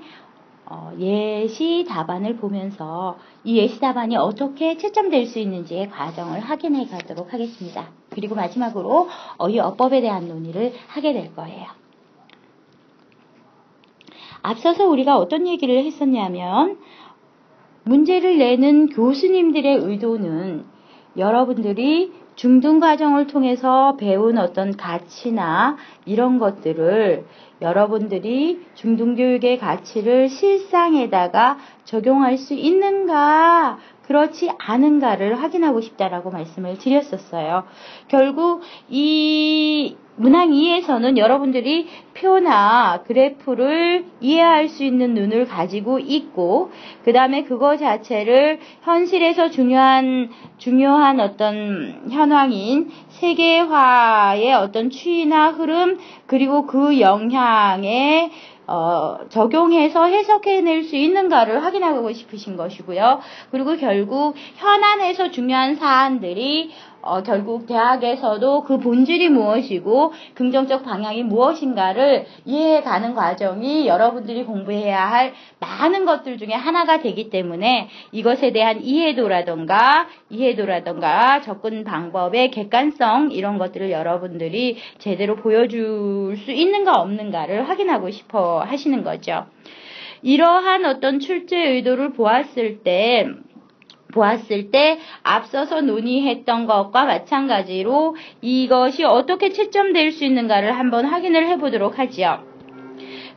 예시 답안을 보면서 이 예시 답안이 어떻게 채점될 수 있는지의 과정을 확인해 가도록 하겠습니다. 그리고 마지막으로 어휘어법에 대한 논의를 하게 될 거예요. 앞서서 우리가 어떤 얘기를 했었냐면 문제를 내는 교수님들의 의도는 여러분들이 중등 과정을 통해서 배운 어떤 가치나 이런 것들을 여러분들이 중등교육의 가치를 실상에다가 적용할 수 있는가 그렇지 않은가를 확인하고 싶다라고 말씀을 드렸었어요. 결국 이 문항 2에서는 여러분들이 표나 그래프를 이해할 수 있는 눈을 가지고 있고 그 다음에 그거 자체를 현실에서 중요한 어떤 현황인 세계화의 어떤 추이나 흐름 그리고 그 영향에 적용해서 해석해낼 수 있는가를 확인하고 싶으신 것이고요. 그리고 결국 현안에서 중요한 사안들이 결국 대학에서도 그 본질이 무엇이고 긍정적 방향이 무엇인가를 이해해가는 과정이 여러분들이 공부해야 할 많은 것들 중에 하나가 되기 때문에 이것에 대한 이해도라던가 접근 방법의 객관성 이런 것들을 여러분들이 제대로 보여줄 수 있는가 없는가를 확인하고 싶어 하시는 거죠. 이러한 어떤 출제 의도를 보았을 때 앞서서 논의했던 것과 마찬가지로 이것이 어떻게 채점될 수 있는가를 한번 확인을 해보도록 하죠.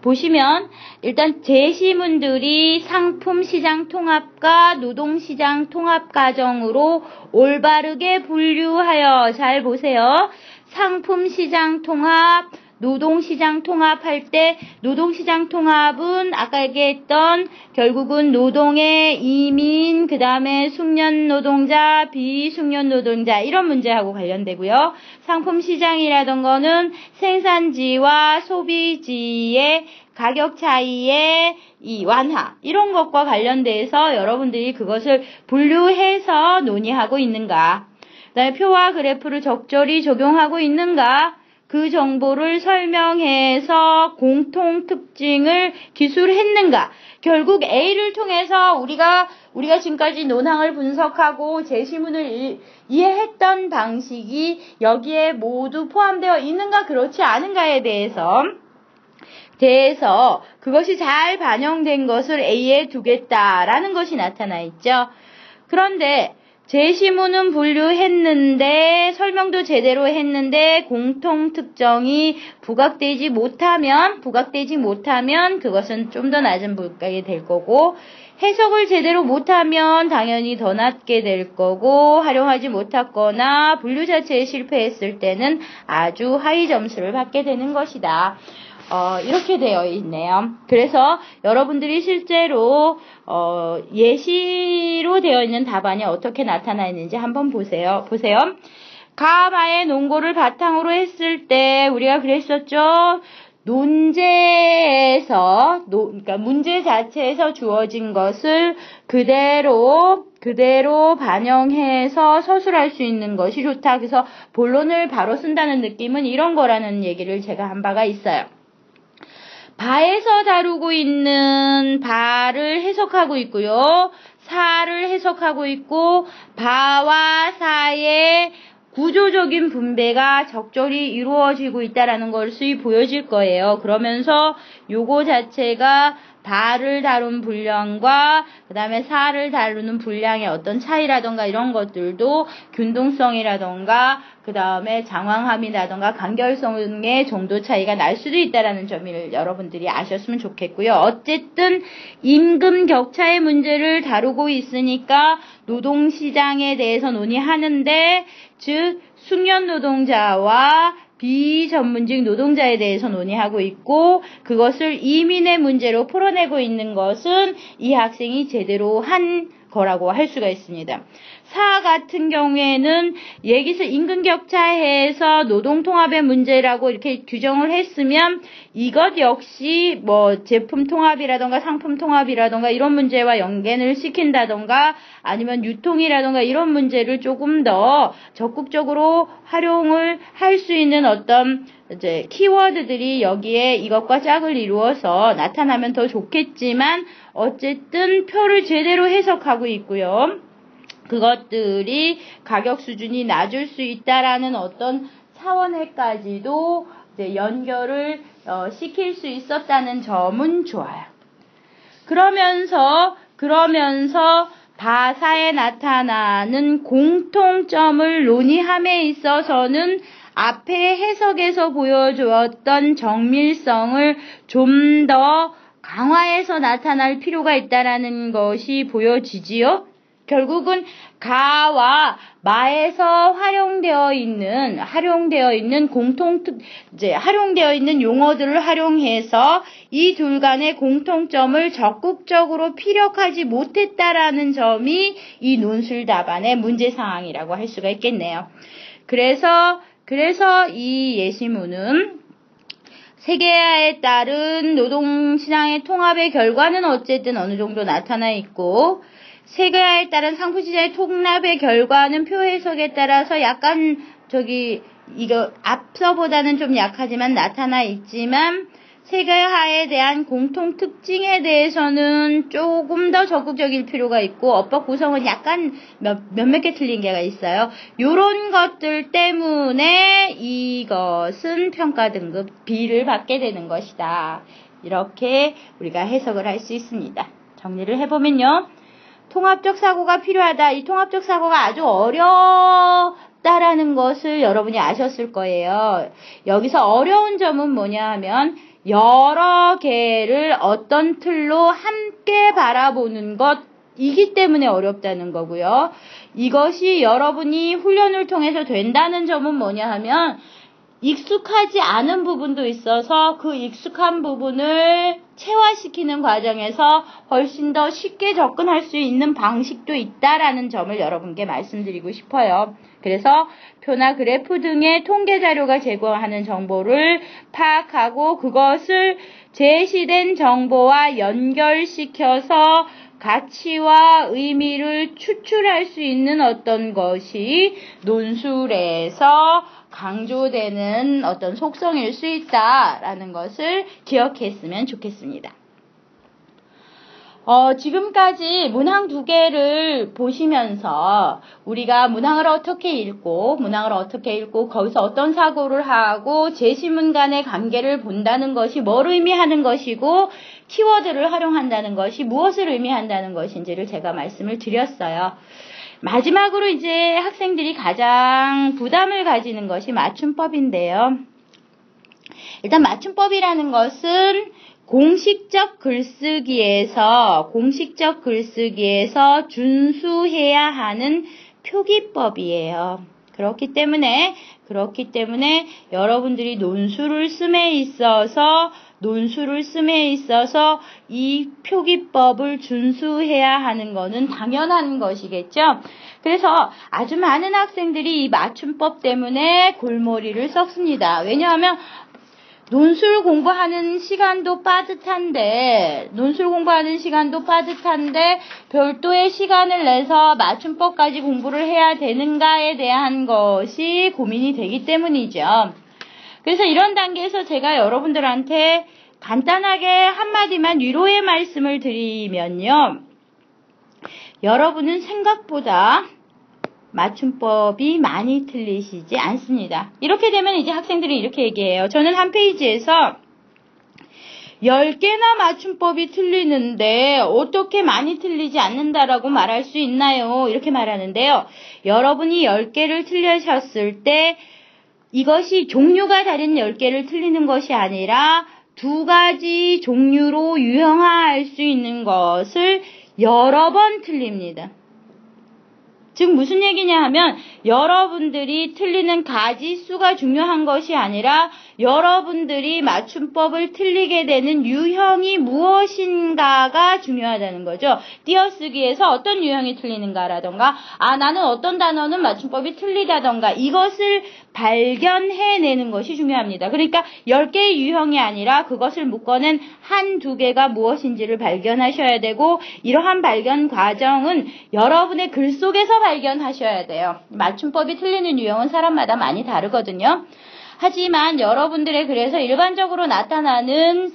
보시면 일단 제시문들이 상품시장 통합과 노동시장 통합 과정으로 올바르게 분류하여 잘 보세요. 상품시장 통합 노동시장 통합할 때 노동시장 통합은 아까 얘기했던 결국은 노동의 이민 그 다음에 숙련 노동자 비숙련 노동자 이런 문제하고 관련되고요. 상품시장이라던 거는 생산지와 소비지의 가격 차이의 이 완화 이런 것과 관련돼서 여러분들이 그것을 분류해서 논의하고 있는가 그다음에 표와 그래프를 적절히 적용하고 있는가 그 정보를 설명해서 공통 특징을 기술했는가? 결국 A를 통해서 우리가 지금까지 논항을 분석하고 제시문을 이해했던 방식이 여기에 모두 포함되어 있는가 그렇지 않은가에 대해서 그것이 잘 반영된 것을 A에 두겠다라는 것이 나타나 있죠. 그런데 제시문은 분류했는데 설명도 제대로 했는데 공통 특정이 부각되지 못하면 그것은 좀 더 낮은 물가게 될 거고 해석을 제대로 못하면 당연히 더 낮게 될 거고 활용하지 못했거나 분류 자체에 실패했을 때는 아주 하위 점수를 받게 되는 것이다. 이렇게 되어 있네요. 그래서 여러분들이 실제로 예시로 되어 있는 답안이 어떻게 나타나 있는지 한번 보세요. 가마의 논고를 바탕으로 했을 때 우리가 그랬었죠. 논제에서, 그러니까 문제 자체에서 주어진 것을 그대로 반영해서 서술할 수 있는 것이 좋다. 그래서 본론을 바로 쓴다는 느낌은 이런 거라는 얘기를 제가 한 바가 있어요. 바에서 다루고 있는 바를 해석하고 있고요. 사를 해석하고 있고, 바와 사의 구조적인 분배가 적절히 이루어지고 있다라는 것이 보여질 거예요. 그러면서 요거 자체가 바를 다룬 분량과 그 다음에 사를 다루는 분량의 어떤 차이라던가 이런 것들도 균등성이라던가 그 다음에 장황함이라던가 간결성의 정도 차이가 날 수도 있다라는 점을 여러분들이 아셨으면 좋겠고요. 어쨌든 임금 격차의 문제를 다루고 있으니까 노동시장에 대해서 논의하는데, 즉 숙련 노동자와 비전문직 노동자에 대해서 논의하고 있고, 그것을 이민의 문제로 풀어내고 있는 것은 이 학생이 제대로 한 거라고 할 수가 있습니다. 사 같은 경우에는 여기서 임금격차해서 노동통합의 문제라고 이렇게 규정을 했으면 이것 역시 뭐 제품통합이라던가 상품통합이라던가 이런 문제와 연계를 시킨다던가 아니면 유통이라던가 이런 문제를 조금 더 적극적으로 활용을 할 수 있는 어떤 이제 키워드들이 여기에 이것과 짝을 이루어서 나타나면 더 좋겠지만, 어쨌든 표를 제대로 해석하고 있고요. 그것들이 가격 수준이 낮을 수 있다라는 어떤 차원에까지도 이제 연결을 시킬 수 있었다는 점은 좋아요. 그러면서 바사에 나타나는 공통점을 논의함에 있어서는 앞에 해석에서 보여주었던 정밀성을 좀 더 강화해서 나타날 필요가 있다라는 것이 보여지지요. 결국은 가와 마에서 활용되어 있는 용어들을 활용해서 이 둘 간의 공통점을 적극적으로 피력하지 못했다라는 점이 이 논술 답안의 문제 상황이라고 할 수가 있겠네요. 그래서 이 예시문은 세계화에 따른 노동시장의 통합의 결과는 어쨌든 어느 정도 나타나 있고, 세계화에 따른 상품시장의 통합의 결과는 표 해석에 따라서 약간 이거 앞서보다는 좀 약하지만 나타나 있지만, 세계화에 대한 공통 특징에 대해서는 조금 더 적극적일 필요가 있고, 어법 구성은 약간 몇몇 개 틀린 게가 있어요. 요런 것들 때문에 이것은 평가 등급 B를 받게 되는 것이다. 이렇게 우리가 해석을 할 수 있습니다. 정리를 해보면요. 통합적 사고가 필요하다. 이 통합적 사고가 아주 어렵다라는 것을 여러분이 아셨을 거예요. 여기서 어려운 점은 뭐냐 하면 여러 개를 어떤 틀로 함께 바라보는 것이기 때문에 어렵다는 거고요. 이것이 여러분이 훈련을 통해서 된다는 점은 뭐냐 하면 익숙하지 않은 부분도 있어서 그 익숙한 부분을 체화시키는 과정에서 훨씬 더 쉽게 접근할 수 있는 방식도 있다라는 점을 여러분께 말씀드리고 싶어요. 그래서 표나 그래프 등의 통계 자료가 제공하는 정보를 파악하고 그것을 제시된 정보와 연결시켜서 가치와 의미를 추출할 수 있는 어떤 것이 논술에서 강조되는 어떤 속성일 수 있다라는 것을 기억했으면 좋겠습니다. 지금까지 문항 2개를 보시면서 우리가 문항을 어떻게 읽고 거기서 어떤 사고를 하고 제시문 간의 관계를 본다는 것이 뭘 의미하는 것이고 키워드를 활용한다는 것이 무엇을 의미한다는 것인지를 제가 말씀을 드렸어요. 마지막으로 이제 학생들이 가장 부담을 가지는 것이 맞춤법인데요. 일단 맞춤법이라는 것은 공식적 글쓰기에서 준수해야 하는 표기법이에요. 그렇기 때문에 여러분들이 논술을 씀에 있어서 이 표기법을 준수해야 하는 것은 당연한 것이겠죠. 그래서 아주 많은 학생들이 이 맞춤법 때문에 골머리를 썩습니다. 왜냐하면 논술 공부하는 시간도 빠듯한데 별도의 시간을 내서 맞춤법까지 공부를 해야 되는가에 대한 것이 고민이 되기 때문이죠. 그래서 이런 단계에서 제가 여러분들한테 간단하게 한마디만 위로의 말씀을 드리면요. 여러분은 생각보다 맞춤법이 많이 틀리시지 않습니다. 이렇게 되면 이제 학생들이 이렇게 얘기해요. 저는 한 페이지에서 10개나 맞춤법이 틀리는데 어떻게 많이 틀리지 않는다라고 말할 수 있나요? 이렇게 말하는데요. 여러분이 10개를 틀리셨을 때 이것이 종류가 다른 10개를 틀리는 것이 아니라 2가지 종류로 유형화할 수 있는 것을 여러 번 틀립니다. 즉 무슨 얘기냐 하면 여러분들이 틀리는 가지 수가 중요한 것이 아니라 여러분들이 맞춤법을 틀리게 되는 유형이 무엇인가가 중요하다는 거죠. 띄어쓰기에서 어떤 유형이 틀리는가라던가 나는 어떤 단어는 맞춤법이 틀리다던가 이것을 발견해내는 것이 중요합니다. 그러니까 10개의 유형이 아니라 그것을 묶어낸 1-2개가 무엇인지를 발견하셔야 되고 이러한 발견 과정은 여러분의 글 속에서 발견하셔야 돼요. 맞춤법이 틀리는 유형은 사람마다 많이 다르거든요. 하지만 여러분들의 글에서 일반적으로 나타나는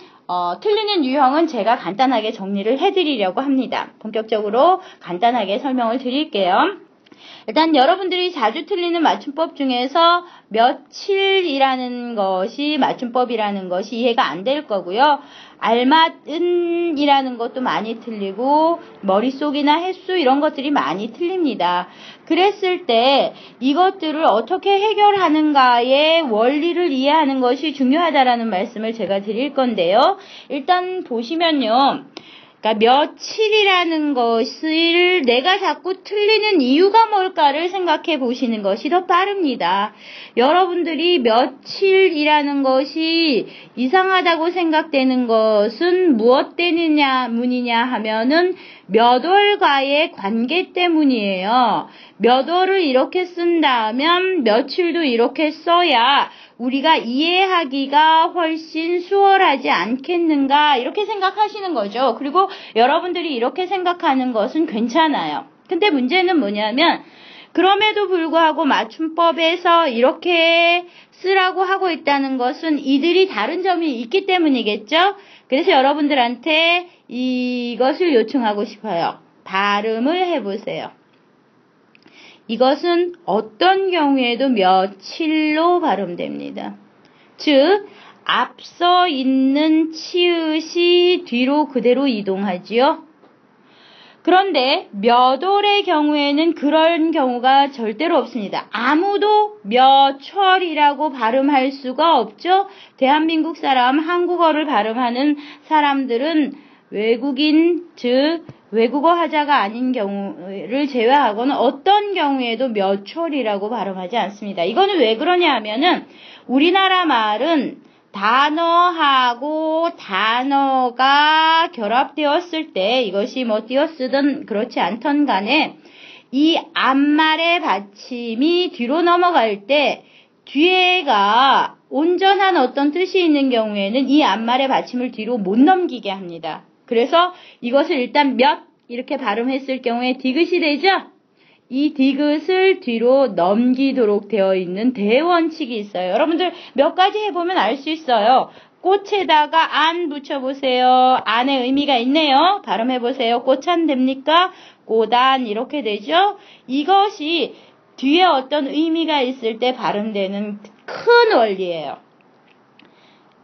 틀리는 유형은 제가 간단하게 정리를 해드리려고 합니다. 본격적으로 간단하게 설명을 드릴게요. 일단 여러분들이 자주 틀리는 맞춤법 중에서 며칠이라는 것이 맞춤법이라는 것이 이해가 안 될 거고요. 알맞은 이라는 것도 많이 틀리고 머릿속이나 횟수 이런 것들이 많이 틀립니다. 그랬을 때 이것들을 어떻게 해결하는가의 원리를 이해하는 것이 중요하다라는 말씀을 제가 드릴 건데요. 일단 보시면요. 그러니까 며칠이라는 것을 내가 자꾸 틀리는 이유가 뭘까를 생각해 보시는 것이 더 빠릅니다. 여러분들이 며칠이라는 것이 이상하다고 생각되는 것은 무엇 때문이냐 하면은 몇 월과의 관계 때문이에요. 몇 월을 이렇게 쓴다면 며칠도 이렇게 써야 우리가 이해하기가 훨씬 수월하지 않겠는가 이렇게 생각하시는 거죠. 그리고 여러분들이 이렇게 생각하는 것은 괜찮아요. 근데 문제는 뭐냐면 그럼에도 불구하고 맞춤법에서 이렇게 쓰라고 하고 있다는 것은 이들이 다른 점이 있기 때문이겠죠. 그래서 여러분들한테 이것을 요청하고 싶어요. 발음을 해보세요. 이것은 어떤 경우에도 며칠로 발음됩니다. 즉 앞서 있는 치읓이 뒤로 그대로 이동하지요. 그런데 몇 월의 경우에는 그런 경우가 절대로 없습니다. 아무도 몇월이라고 발음할 수가 없죠. 대한민국 사람, 한국어를 발음하는 사람들은 외국인, 즉 외국어 하자가 아닌 경우를 제외하고는 어떤 경우에도 몇월이라고 발음하지 않습니다. 이거는 왜 그러냐 하면은 우리나라 말은 단어하고 단어가 결합되었을 때 이것이 뭐 띄어쓰든 그렇지 않던 간에 이 앞말의 받침이 뒤로 넘어갈 때 뒤에가 온전한 어떤 뜻이 있는 경우에는 이 앞말의 받침을 뒤로 못 넘기게 합니다. 그래서 이것을 일단 몇 이렇게 발음했을 경우에 디귿이 되죠? 이 디귿을 뒤로 넘기도록 되어 있는 대원칙이 있어요. 여러분들 몇 가지 해보면 알 수 있어요. 꽃에다가 안 붙여보세요. 안에 의미가 있네요. 발음해보세요. 꽃안 됩니까? 꽃안 이렇게 되죠? 이것이 뒤에 어떤 의미가 있을 때 발음되는 큰 원리예요.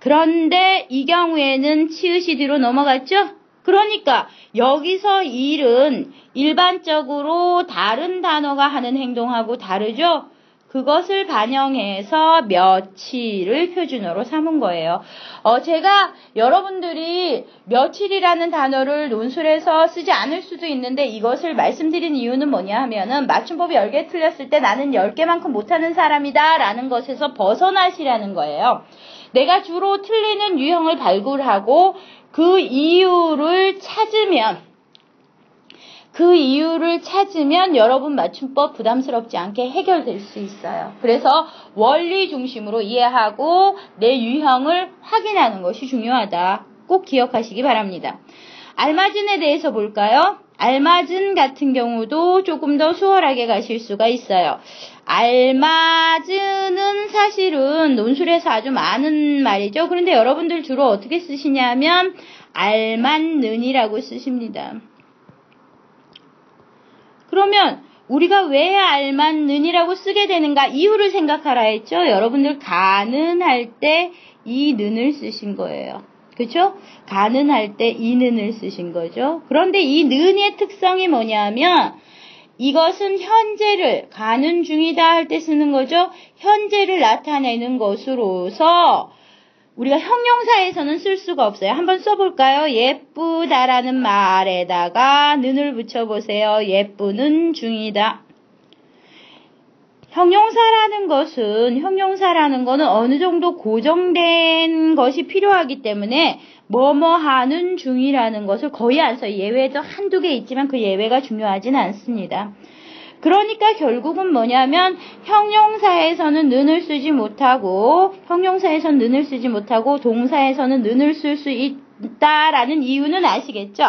그런데 이 경우에는 치읓이 뒤로 넘어갔죠? 그러니까 여기서 일은 일반적으로 다른 단어가 하는 행동하고 다르죠? 그것을 반영해서 며칠을 표준어로 삼은 거예요. 제가 여러분들이 며칠이라는 단어를 논술에서 쓰지 않을 수도 있는데 이것을 말씀드린 이유는 뭐냐 하면은 맞춤법이 10개 틀렸을 때 나는 10개만큼 못하는 사람이다 라는 것에서 벗어나시라는 거예요. 내가 주로 틀리는 유형을 발굴하고 그 이유를 찾으면 그 이유를 찾으면 여러분 맞춤법 부담스럽지 않게 해결될 수 있어요. 그래서 원리 중심으로 이해하고 내 유형을 확인하는 것이 중요하다. 꼭 기억하시기 바랍니다. 알맞은에 대해서 볼까요? 알맞은 같은 경우도 조금 더 수월하게 가실 수가 있어요. 알맞은은 사실은 논술에서 아주 많은 말이죠. 그런데 여러분들 주로 어떻게 쓰시냐면 알맞는이라고 쓰십니다. 그러면 우리가 왜 알맞는이라고 쓰게 되는가 이유를 생각하라 했죠. 여러분들 가는할 때 이 는을 쓰신 거예요. 그렇죠? 가는할 때 이 는을 쓰신 거죠. 그런데 이 는의 특성이 뭐냐면 이것은 현재를 가는 중이다 할 때 쓰는 거죠. 현재를 나타내는 것으로서 우리가 형용사에서는 쓸 수가 없어요. 한번 써볼까요? 예쁘다라는 말에다가 는을 붙여보세요. 예쁘는 중이다. 형용사라는 거는 어느 정도 고정된 것이 필요하기 때문에 뭐뭐 하는 중이라는 것을 거의 안 써요. 예외도 한두 개 있지만 그 예외가 중요하진 않습니다. 그러니까 결국은 뭐냐면 형용사에서는 는을 쓰지 못하고 동사에서는 는을 쓸 수 있다라는 이유는 아시겠죠?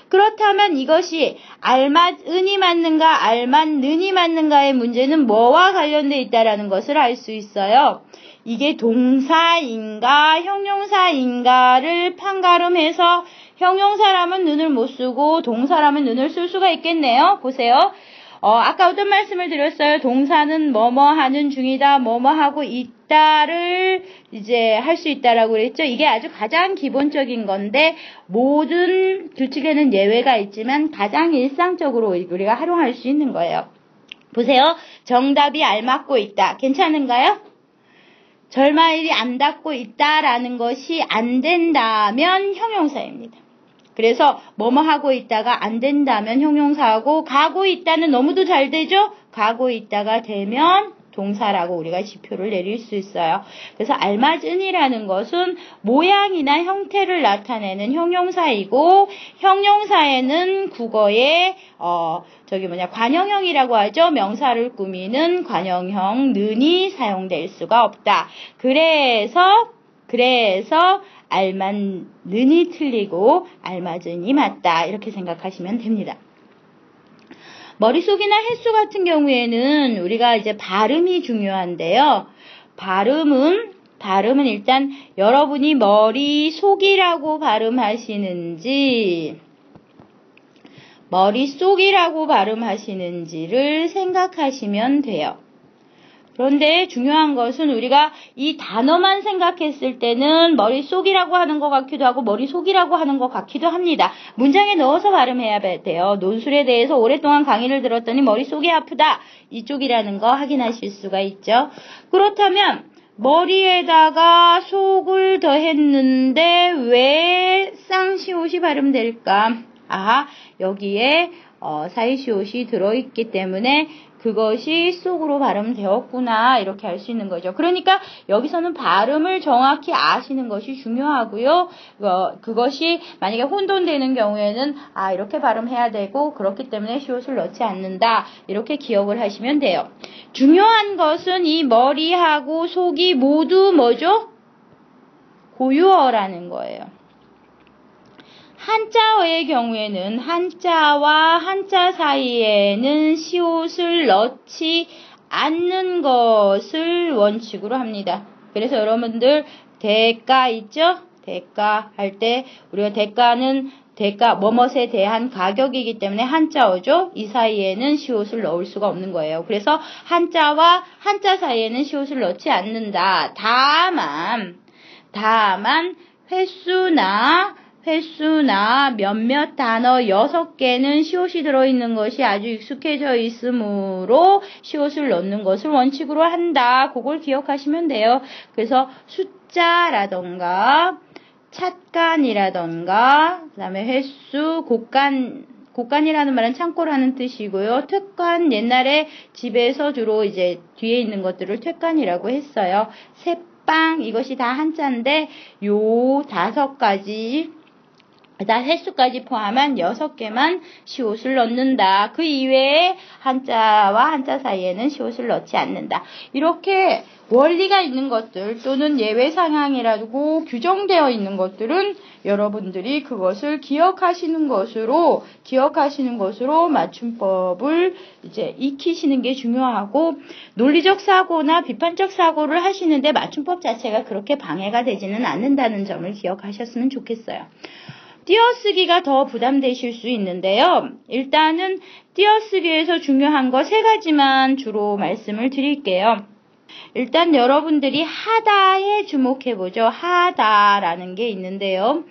그렇다면 이것이 알맞은이 맞는가 알맞는이 맞는가의 문제는 뭐와 관련되어 있다라는 것을 알 수 있어요. 이게 동사인가 형용사인가를 판가름해서 형용사라면 는을 못 쓰고 동사라면 는을 쓸 수가 있겠네요. 보세요. 아까 어떤 말씀을 드렸어요? 동사는 뭐뭐 하는 중이다, 뭐뭐 하고 있다를 이제 할 수 있다라고 그랬죠? 이게 아주 가장 기본적인 건데, 모든 규칙에는 예외가 있지만 가장 일상적으로 우리가 활용할 수 있는 거예요. 보세요. 정답이 알맞고 있다. 괜찮은가요? 절말이 안 닿고 있다라는 것이 안 된다면 형용사입니다. 그래서 뭐뭐 하고 있다가 안 된다면 형용사하고 가고 있다는 너무도 잘 되죠? 가고 있다가 되면 동사라고 우리가 지표를 내릴 수 있어요. 그래서 알맞은이라는 것은 모양이나 형태를 나타내는 형용사이고 형용사에는 국어에 관형형이라고 하죠. 명사를 꾸미는 관형형 는이 사용될 수가 없다. 그래서 알맞는이 틀리고 알맞은이 맞다. 이렇게 생각하시면 됩니다. 머릿속이나 횟수 같은 경우에는 우리가 이제 발음이 중요한데요. 발음은 일단 여러분이 머릿속이라고 발음하시는지 머릿속이라고 발음하시는지를 생각하시면 돼요. 그런데 중요한 것은 우리가 이 단어만 생각했을 때는 머릿속이라고 하는 것 같기도 하고 머릿속이라고 하는 것 같기도 합니다. 문장에 넣어서 발음해야 돼요. 논술에 대해서 오랫동안 강의를 들었더니 머릿속이 아프다. 이쪽이라는 거 확인하실 수가 있죠. 그렇다면 머리에다가 속을 더했는데 왜 쌍시옷이 발음될까? 여기에 사이시옷이 들어있기 때문에 그것이 속으로 발음되었구나 이렇게 알 수 있는 거죠. 그러니까 여기서는 발음을 정확히 아시는 것이 중요하고요. 그것이 만약에 혼돈되는 경우에는 이렇게 발음해야 되고 그렇기 때문에 시옷을 넣지 않는다 이렇게 기억을 하시면 돼요. 중요한 것은 이 머리하고 속이 모두 뭐죠? 고유어라는 거예요. 한자어의 경우에는 한자와 한자 사이에는 시옷을 넣지 않는 것을 원칙으로 합니다. 그래서 여러분들 대가 있죠? 대가 할 때 우리가 대가는 뭐뭇에 대한 가격이기 때문에 한자어죠. 이 사이에는 시옷을 넣을 수가 없는 거예요. 그래서 한자와 한자 사이에는 시옷을 넣지 않는다. 다만 횟수나 몇몇 단어 6개는 시옷이 들어있는 것이 아주 익숙해져 있으므로 시옷을 넣는 것을 원칙으로 한다. 그걸 기억하시면 돼요. 그래서 숫자라던가 찻간이라던가 그다음에 횟수, 곡간이라는 말은 창고라는 뜻이고요. 퇴간, 옛날에 집에서 주로 이제 뒤에 있는 것들을 퇴간이라고 했어요. 새빵, 이것이 다 한자인데 요 5가지 다 횟수까지 포함한 6개만 시옷을 넣는다. 그 이외에 한자와 한자 사이에는 시옷을 넣지 않는다. 이렇게 원리가 있는 것들 또는 예외 상황이라고 규정되어 있는 것들은 여러분들이 그것을 기억하시는 것으로 맞춤법을 이제 익히시는 게 중요하고, 논리적 사고나 비판적 사고를 하시는데 맞춤법 자체가 그렇게 방해가 되지는 않는다는 점을 기억하셨으면 좋겠어요. 띄어쓰기가 더 부담되실 수 있는데요. 일단은 띄어쓰기에서 중요한 거 3가지만 주로 말씀을 드릴게요. 일단 여러분들이 하다에 주목해보죠. 하다라는 게 있는데요.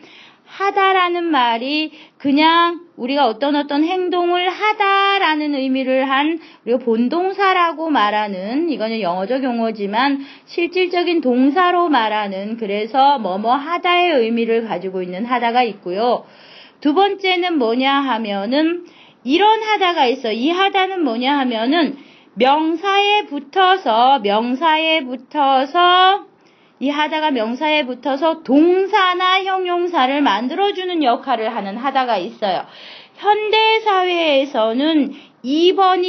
하다라는 말이 그냥 우리가 어떤 행동을 하다라는 의미를 한 우리가 본동사라고 말하는, 이거는 영어적 용어지만 실질적인 동사로 말하는, 그래서 뭐뭐 하다의 의미를 가지고 있는 하다가 있고요. 두 번째는 뭐냐 하면은 이런 하다가 있어. 이 하다는 뭐냐 하면은 명사에 붙어서 이 하다가 명사에 붙어서 동사나 형용사를 만들어주는 역할을 하는 하다가 있어요. 현대사회에서는 2번이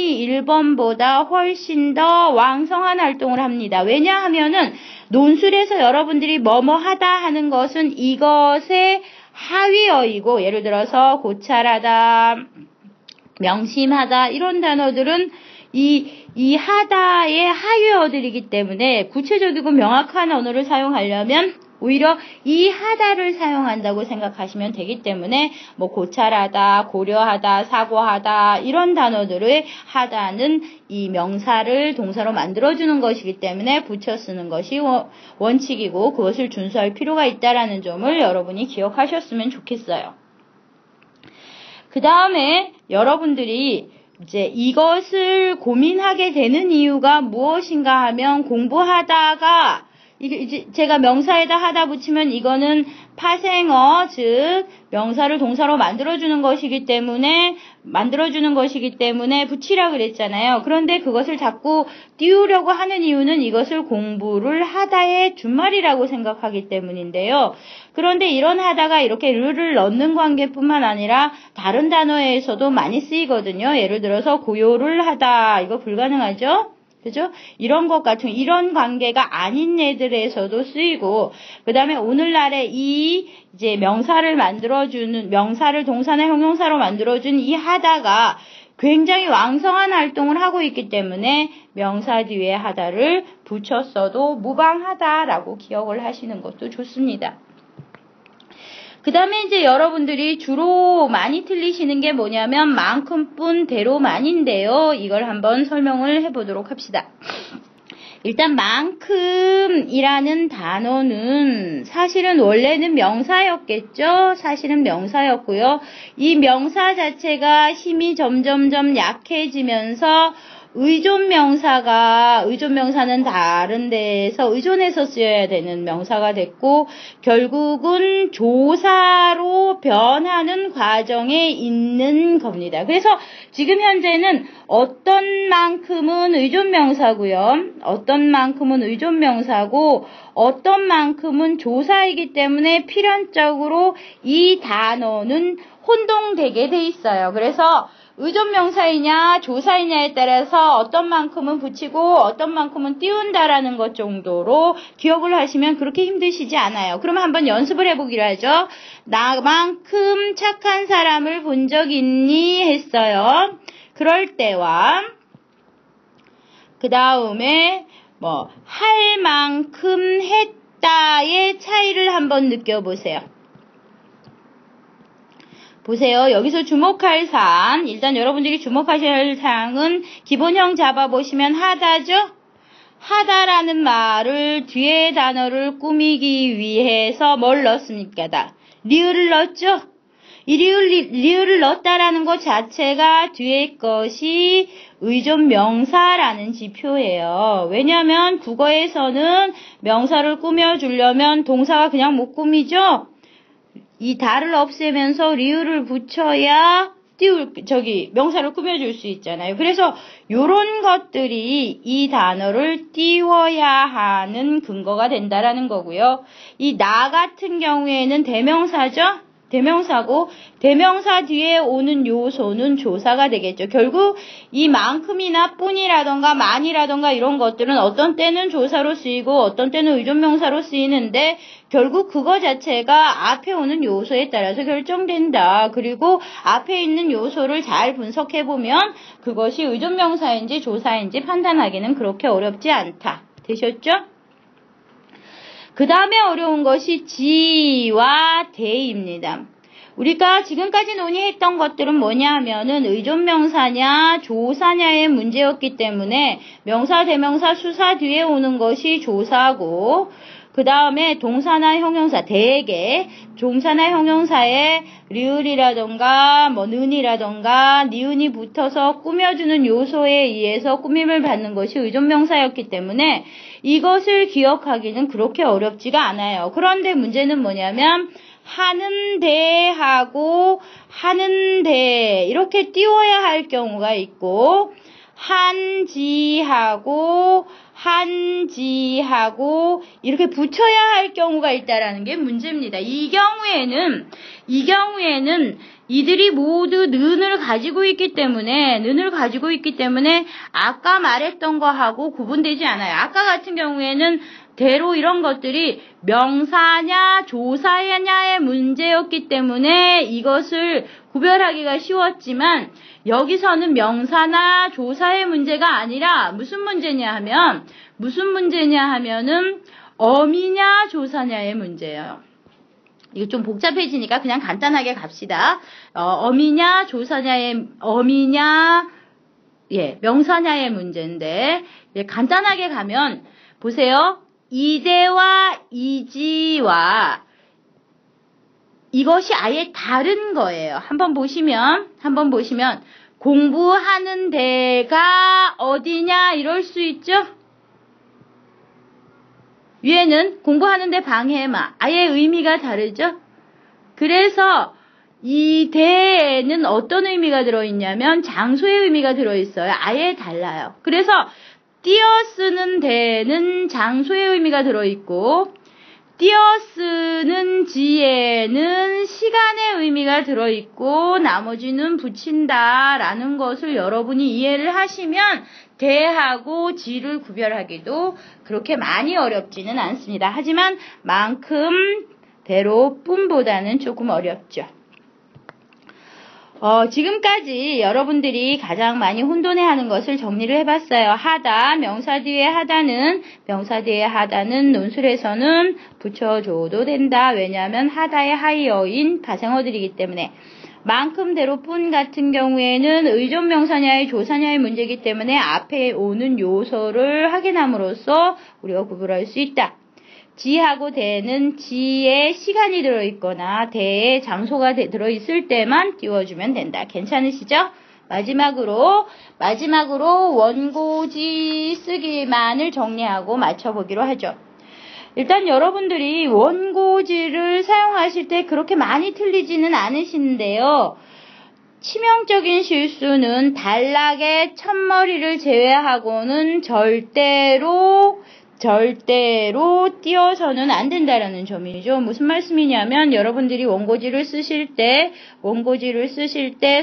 1번보다 훨씬 더 왕성한 활동을 합니다. 왜냐하면은 논술에서 여러분들이 뭐뭐 하다 하는 것은 이것의 하위어이고, 예를 들어서 고찰하다, 명심하다 이런 단어들은 이 하다의 하위어들이기 때문에 구체적이고 명확한 언어를 사용하려면 오히려 이 하다를 사용한다고 생각하시면 되기 때문에 뭐 고찰하다, 고려하다, 사고하다 이런 단어들의 하다는 이 명사를 동사로 만들어주는 것이기 때문에 붙여 쓰는 것이 원칙이고 그것을 준수할 필요가 있다라는 점을 여러분이 기억하셨으면 좋겠어요. 그 다음에 여러분들이 이제 이것을 고민하게 되는 이유가 무엇인가 하면, 공부하다가 이제 제가 명사에다 하다 붙이면 이거는 파생어, 즉 명사를 동사로 만들어주는 것이기 때문에 붙이라 그랬잖아요. 그런데 그것을 자꾸 띄우려고 하는 이유는 이것을 공부를 하다의 준말이라고 생각하기 때문인데요. 그런데 이런 하다가 이렇게 르를 넣는 관계뿐만 아니라 다른 단어에서도 많이 쓰이거든요. 예를 들어서 고요를 하다, 이거 불가능하죠? 그죠? 이런 것 같은, 이런 관계가 아닌 애들에서도 쓰이고, 그 다음에 오늘날에 이제 명사를 동사나 형용사로 만들어준 이 하다가 굉장히 왕성한 활동을 하고 있기 때문에 명사 뒤에 하다를 붙였어도 무방하다라고 기억을 하시는 것도 좋습니다. 그 다음에 이제 여러분들이 주로 많이 틀리시는 게 뭐냐면 만큼뿐 대로만인데요. 이걸 한번 설명을 해보도록 합시다. 일단 만큼이라는 단어는 사실은 원래는 명사였겠죠. 사실은 명사였고요. 이 명사 자체가 힘이 점점점 약해지면서 의존명사는 다른 데에서 의존해서 쓰여야 되는 명사가 됐고, 결국은 조사로 변하는 과정에 있는 겁니다. 그래서 지금 현재는 어떤 만큼은 의존명사고요. 어떤 만큼은 의존명사고 어떤 만큼은 조사이기 때문에 필연적으로 이 단어는 혼동되게 돼 있어요. 그래서 의존명사이냐 조사이냐에 따라서 어떤 만큼은 붙이고 어떤 만큼은 띄운다라는 것 정도로 기억을 하시면 그렇게 힘드시지 않아요. 그러면 한번 연습을 해보기로 하죠. 나만큼 착한 사람을 본 적 있니? 했어요. 그럴 때와 그 다음에 할 만큼 했다의 차이를 한번 느껴보세요. 보세요. 여기서 주목할 사안, 일단 여러분들이 주목하셔야 할 사항은 기본형 잡아보시면 하다죠? 하다라는 말을 뒤에 단어를 꾸미기 위해서 뭘 넣습니까? 리을을 넣었죠? 이 리을을 넣었다라는 것 자체가 뒤에 것이 의존 명사라는 지표예요. 왜냐하면 국어에서는 명사를 꾸며주려면 동사가 그냥 못 꾸미죠? 이 다를 없애면서 리을을 붙여야 명사를 꾸며줄 수 있잖아요. 그래서 요런 것들이 이 단어를 띄워야 하는 근거가 된다라는 거고요. 이 나 같은 경우에는 대명사죠? 대명사고 대명사 뒤에 오는 요소는 조사가 되겠죠. 결국 이 만큼이나 뿐이라던가 만이라던가 이런 것들은 어떤 때는 조사로 쓰이고 어떤 때는 의존명사로 쓰이는데 결국 그거 자체가 앞에 오는 요소에 따라서 결정된다. 그리고 앞에 있는 요소를 잘 분석해보면 그것이 의존명사인지 조사인지 판단하기는 그렇게 어렵지 않다. 되셨죠? 그 다음에 어려운 것이 지와 대입니다. 우리가 지금까지 논의했던 것들은 뭐냐 하면은 의존명사냐 조사냐의 문제였기 때문에 명사, 대명사, 수사 뒤에 오는 것이 조사고 그 다음에 동사나 형용사, 대개 동사나 형용사에 리을이라던가 는이라던가 니은이 붙어서 꾸며주는 요소에 의해서 꾸밈을 받는 것이 의존명사였기 때문에 이것을 기억하기는 그렇게 어렵지가 않아요. 그런데 문제는 뭐냐면 하는데 하고 하는데 이렇게 띄워야 할 경우가 있고 한지하고 한지하고 이렇게 붙여야 할 경우가 있다라는 게 문제입니다. 이 경우에는 이들이 모두 는을 가지고 있기 때문에 아까 말했던 거하고 구분되지 않아요. 아까 같은 경우에는 대로 이런 것들이 명사냐 조사냐의 문제였기 때문에 이것을 구별하기가 쉬웠지만 여기서는 명사나 조사의 문제가 아니라 무슨 문제냐 하면은 어미냐 조사냐의 문제예요. 이거 좀 복잡해지니까 그냥 간단하게 갑시다. 어미냐 조사냐의 명사냐의 문제인데 간단하게 가면 보세요. 이대와 이지와 이것이 아예 다른 거예요. 한번 보시면 공부하는 데가 어디냐 이럴 수 있죠? 위에는 공부하는 데 방해마. 아예 의미가 다르죠? 그래서 이 대에는 어떤 의미가 들어있냐면 장소의 의미가 들어있어요. 아예 달라요. 그래서 띄어쓰는 데는 장소의 의미가 들어있고 띄어쓰는 지에는 시간의 의미가 들어있고 나머지는 붙인다라는 것을 여러분이 이해를 하시면 대하고 지를 구별하기도 그렇게 많이 어렵지는 않습니다. 하지만 만큼, 대로, 뿐보다는 조금 어렵죠. 지금까지 여러분들이 가장 많이 혼돈해하는 것을 정리를 해봤어요. 하다, 명사 뒤에 하다는 논술에서는 붙여줘도 된다. 왜냐하면 하다의 하이어인 파생어들이기 때문에. 만큼, 대로, 뿐 같은 경우에는 의존명사냐의 조사냐의 문제이기 때문에 앞에 오는 요소를 확인함으로써 우리가 구분할 수 있다. 지하고 대는 지에 시간이 들어있거나 대에 장소가 들어있을 때만 띄워주면 된다. 괜찮으시죠? 마지막으로 원고지 쓰기만을 정리하고 맞춰보기로 하죠. 일단 여러분들이 원고지를 사용하실 때 그렇게 많이 틀리지는 않으시는데요. 치명적인 실수는 단락의 첫머리를 제외하고는 절대로 띄어서는 안 된다라는 점이죠. 무슨 말씀이냐면 여러분들이 원고지를 쓰실 때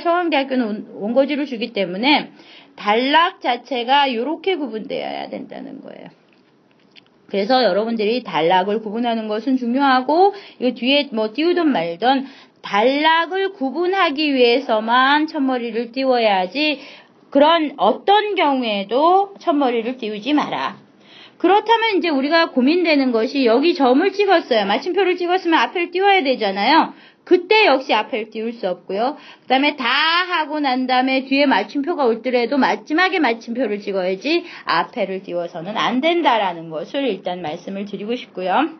서강대학교는 원고지를 주기 때문에 단락 자체가 이렇게 구분되어야 된다는 거예요. 그래서 여러분들이 단락을 구분하는 것은 중요하고 이거 뒤에 뭐 띄우든 말든 단락을 구분하기 위해서만 첫머리를 띄워야지 그런 어떤 경우에도 첫머리를 띄우지 마라. 그렇다면 이제 우리가 고민되는 것이 여기 점을 찍었어요. 마침표를 찍었으면 앞을 띄워야 되잖아요. 그때 역시 앞을 띄울 수 없고요. 그 다음에 다 하고 난 다음에 뒤에 마침표가 올더라도 마지막에 마침표를 찍어야지 앞에를 띄워서는 안 된다라는 것을 일단 말씀을 드리고 싶고요.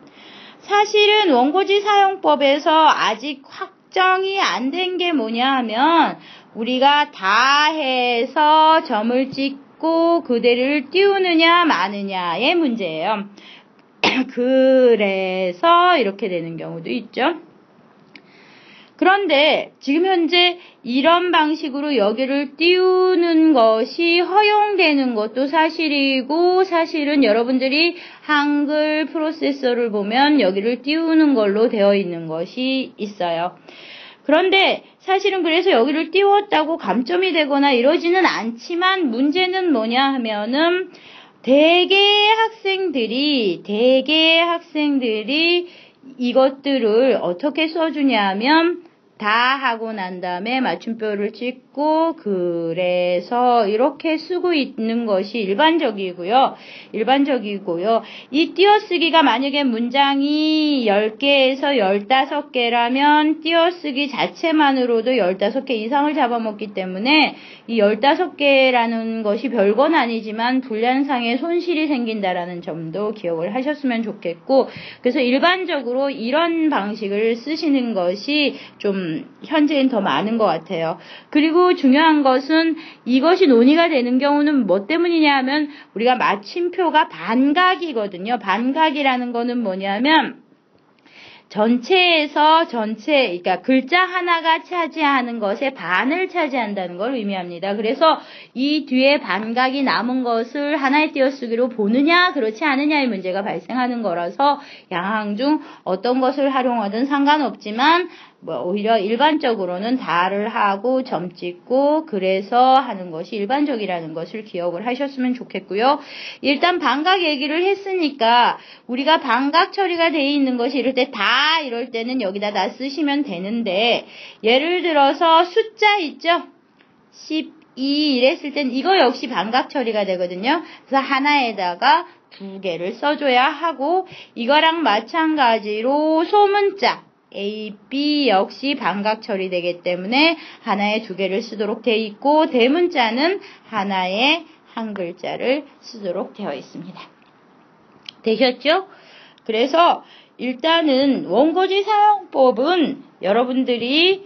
사실은 원고지 사용법에서 아직 확정이 안 된 게 뭐냐 하면 우리가 다 해서 점을 찍고 그대를 띄우느냐 마느냐의 문제예요. 그래서 이렇게 되는 경우도 있죠. 그런데 지금 현재 이런 방식으로 여기를 띄우는 것이 허용되는 것도 사실이고, 사실은 여러분들이 한글 프로세서를 보면 여기를 띄우는 걸로 되어 있는 것이 있어요. 그런데 사실은 그래서 여기를 띄웠다고 감점이 되거나 이러지는 않지만, 문제는 뭐냐 하면은 대개 학생들이 이것들을 어떻게 써주냐 하면 다 하고 난 다음에 맞춤표를 찍고 그래서 이렇게 쓰고 있는 것이 일반적이고요. 이 띄어쓰기가 만약에 문장이 10개에서 15개라면 띄어쓰기 자체만으로도 15개 이상을 잡아먹기 때문에 이 15개라는 것이 별건 아니지만 분량상의 손실이 생긴다라는 점도 기억을 하셨으면 좋겠고, 그래서 일반적으로 이런 방식을 쓰시는 것이 좀 현재는 더 많은 것 같아요. 그리고 중요한 것은 이것이 논의가 되는 경우는 뭐 때문이냐 하면 우리가 마침표가 반각이거든요. 반각이라는 거는 뭐냐면 그러니까 글자 하나가 차지하는 것의 반을 차지한다는 걸 의미합니다. 그래서 이 뒤에 반각이 남은 것을 하나의 띄어쓰기로 보느냐 그렇지 않느냐의 문제가 발생하는 거라서 양항 중 어떤 것을 활용하든 상관없지만 오히려 일반적으로는 다를 하고 점 찍고 그래서 하는 것이 일반적이라는 것을 기억을 하셨으면 좋겠고요. 일단 반각 얘기를 했으니까 우리가 반각 처리가 되어 있는 것이 이럴 때는 여기다 다 쓰시면 되는데, 예를 들어서 숫자 있죠? 12 이랬을 땐 이거 역시 반각 처리가 되거든요. 그래서 하나에다가 2개를 써줘야 하고, 이거랑 마찬가지로 소문자 A, B 역시 반각 처리되기 때문에 하나에 2개를 쓰도록 되어 있고, 대문자는 하나에 한 글자를 쓰도록 되어 있습니다. 되셨죠? 그래서 일단은 원고지 사용법은 여러분들이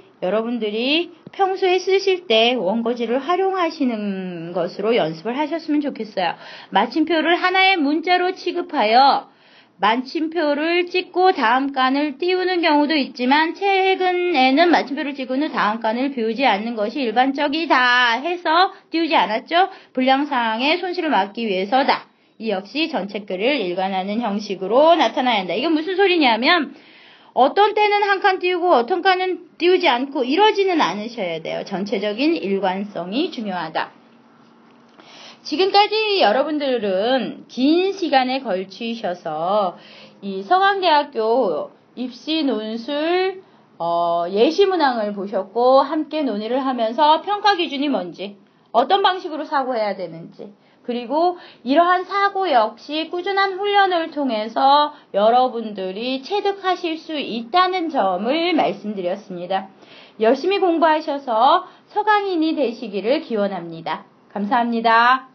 평소에 쓰실 때 원고지를 활용하시는 것으로 연습을 하셨으면 좋겠어요. 마침표를 하나의 문자로 취급하여 마침표를 찍고 다음 칸을 띄우는 경우도 있지만, 최근에는 마침표를 찍은 후 다음 칸을 비우지 않는 것이 일반적이다 해서 띄우지 않았죠. 분량상의 손실을 막기 위해서다. 이 역시 전체 글을 일관하는 형식으로 나타나야 한다. 이건 무슨 소리냐면 어떤 때는 한 칸 띄우고 어떤 칸은 띄우지 않고 이러지는 않으셔야 돼요. 전체적인 일관성이 중요하다. 지금까지 여러분들은 긴 시간에 걸치셔서 이 서강대학교 입시 논술 예시 문항을 보셨고, 함께 논의를 하면서 평가 기준이 뭔지, 어떤 방식으로 사고해야 되는지, 그리고 이러한 사고 역시 꾸준한 훈련을 통해서 여러분들이 체득하실 수 있다는 점을 말씀드렸습니다. 열심히 공부하셔서 서강인이 되시기를 기원합니다. 감사합니다.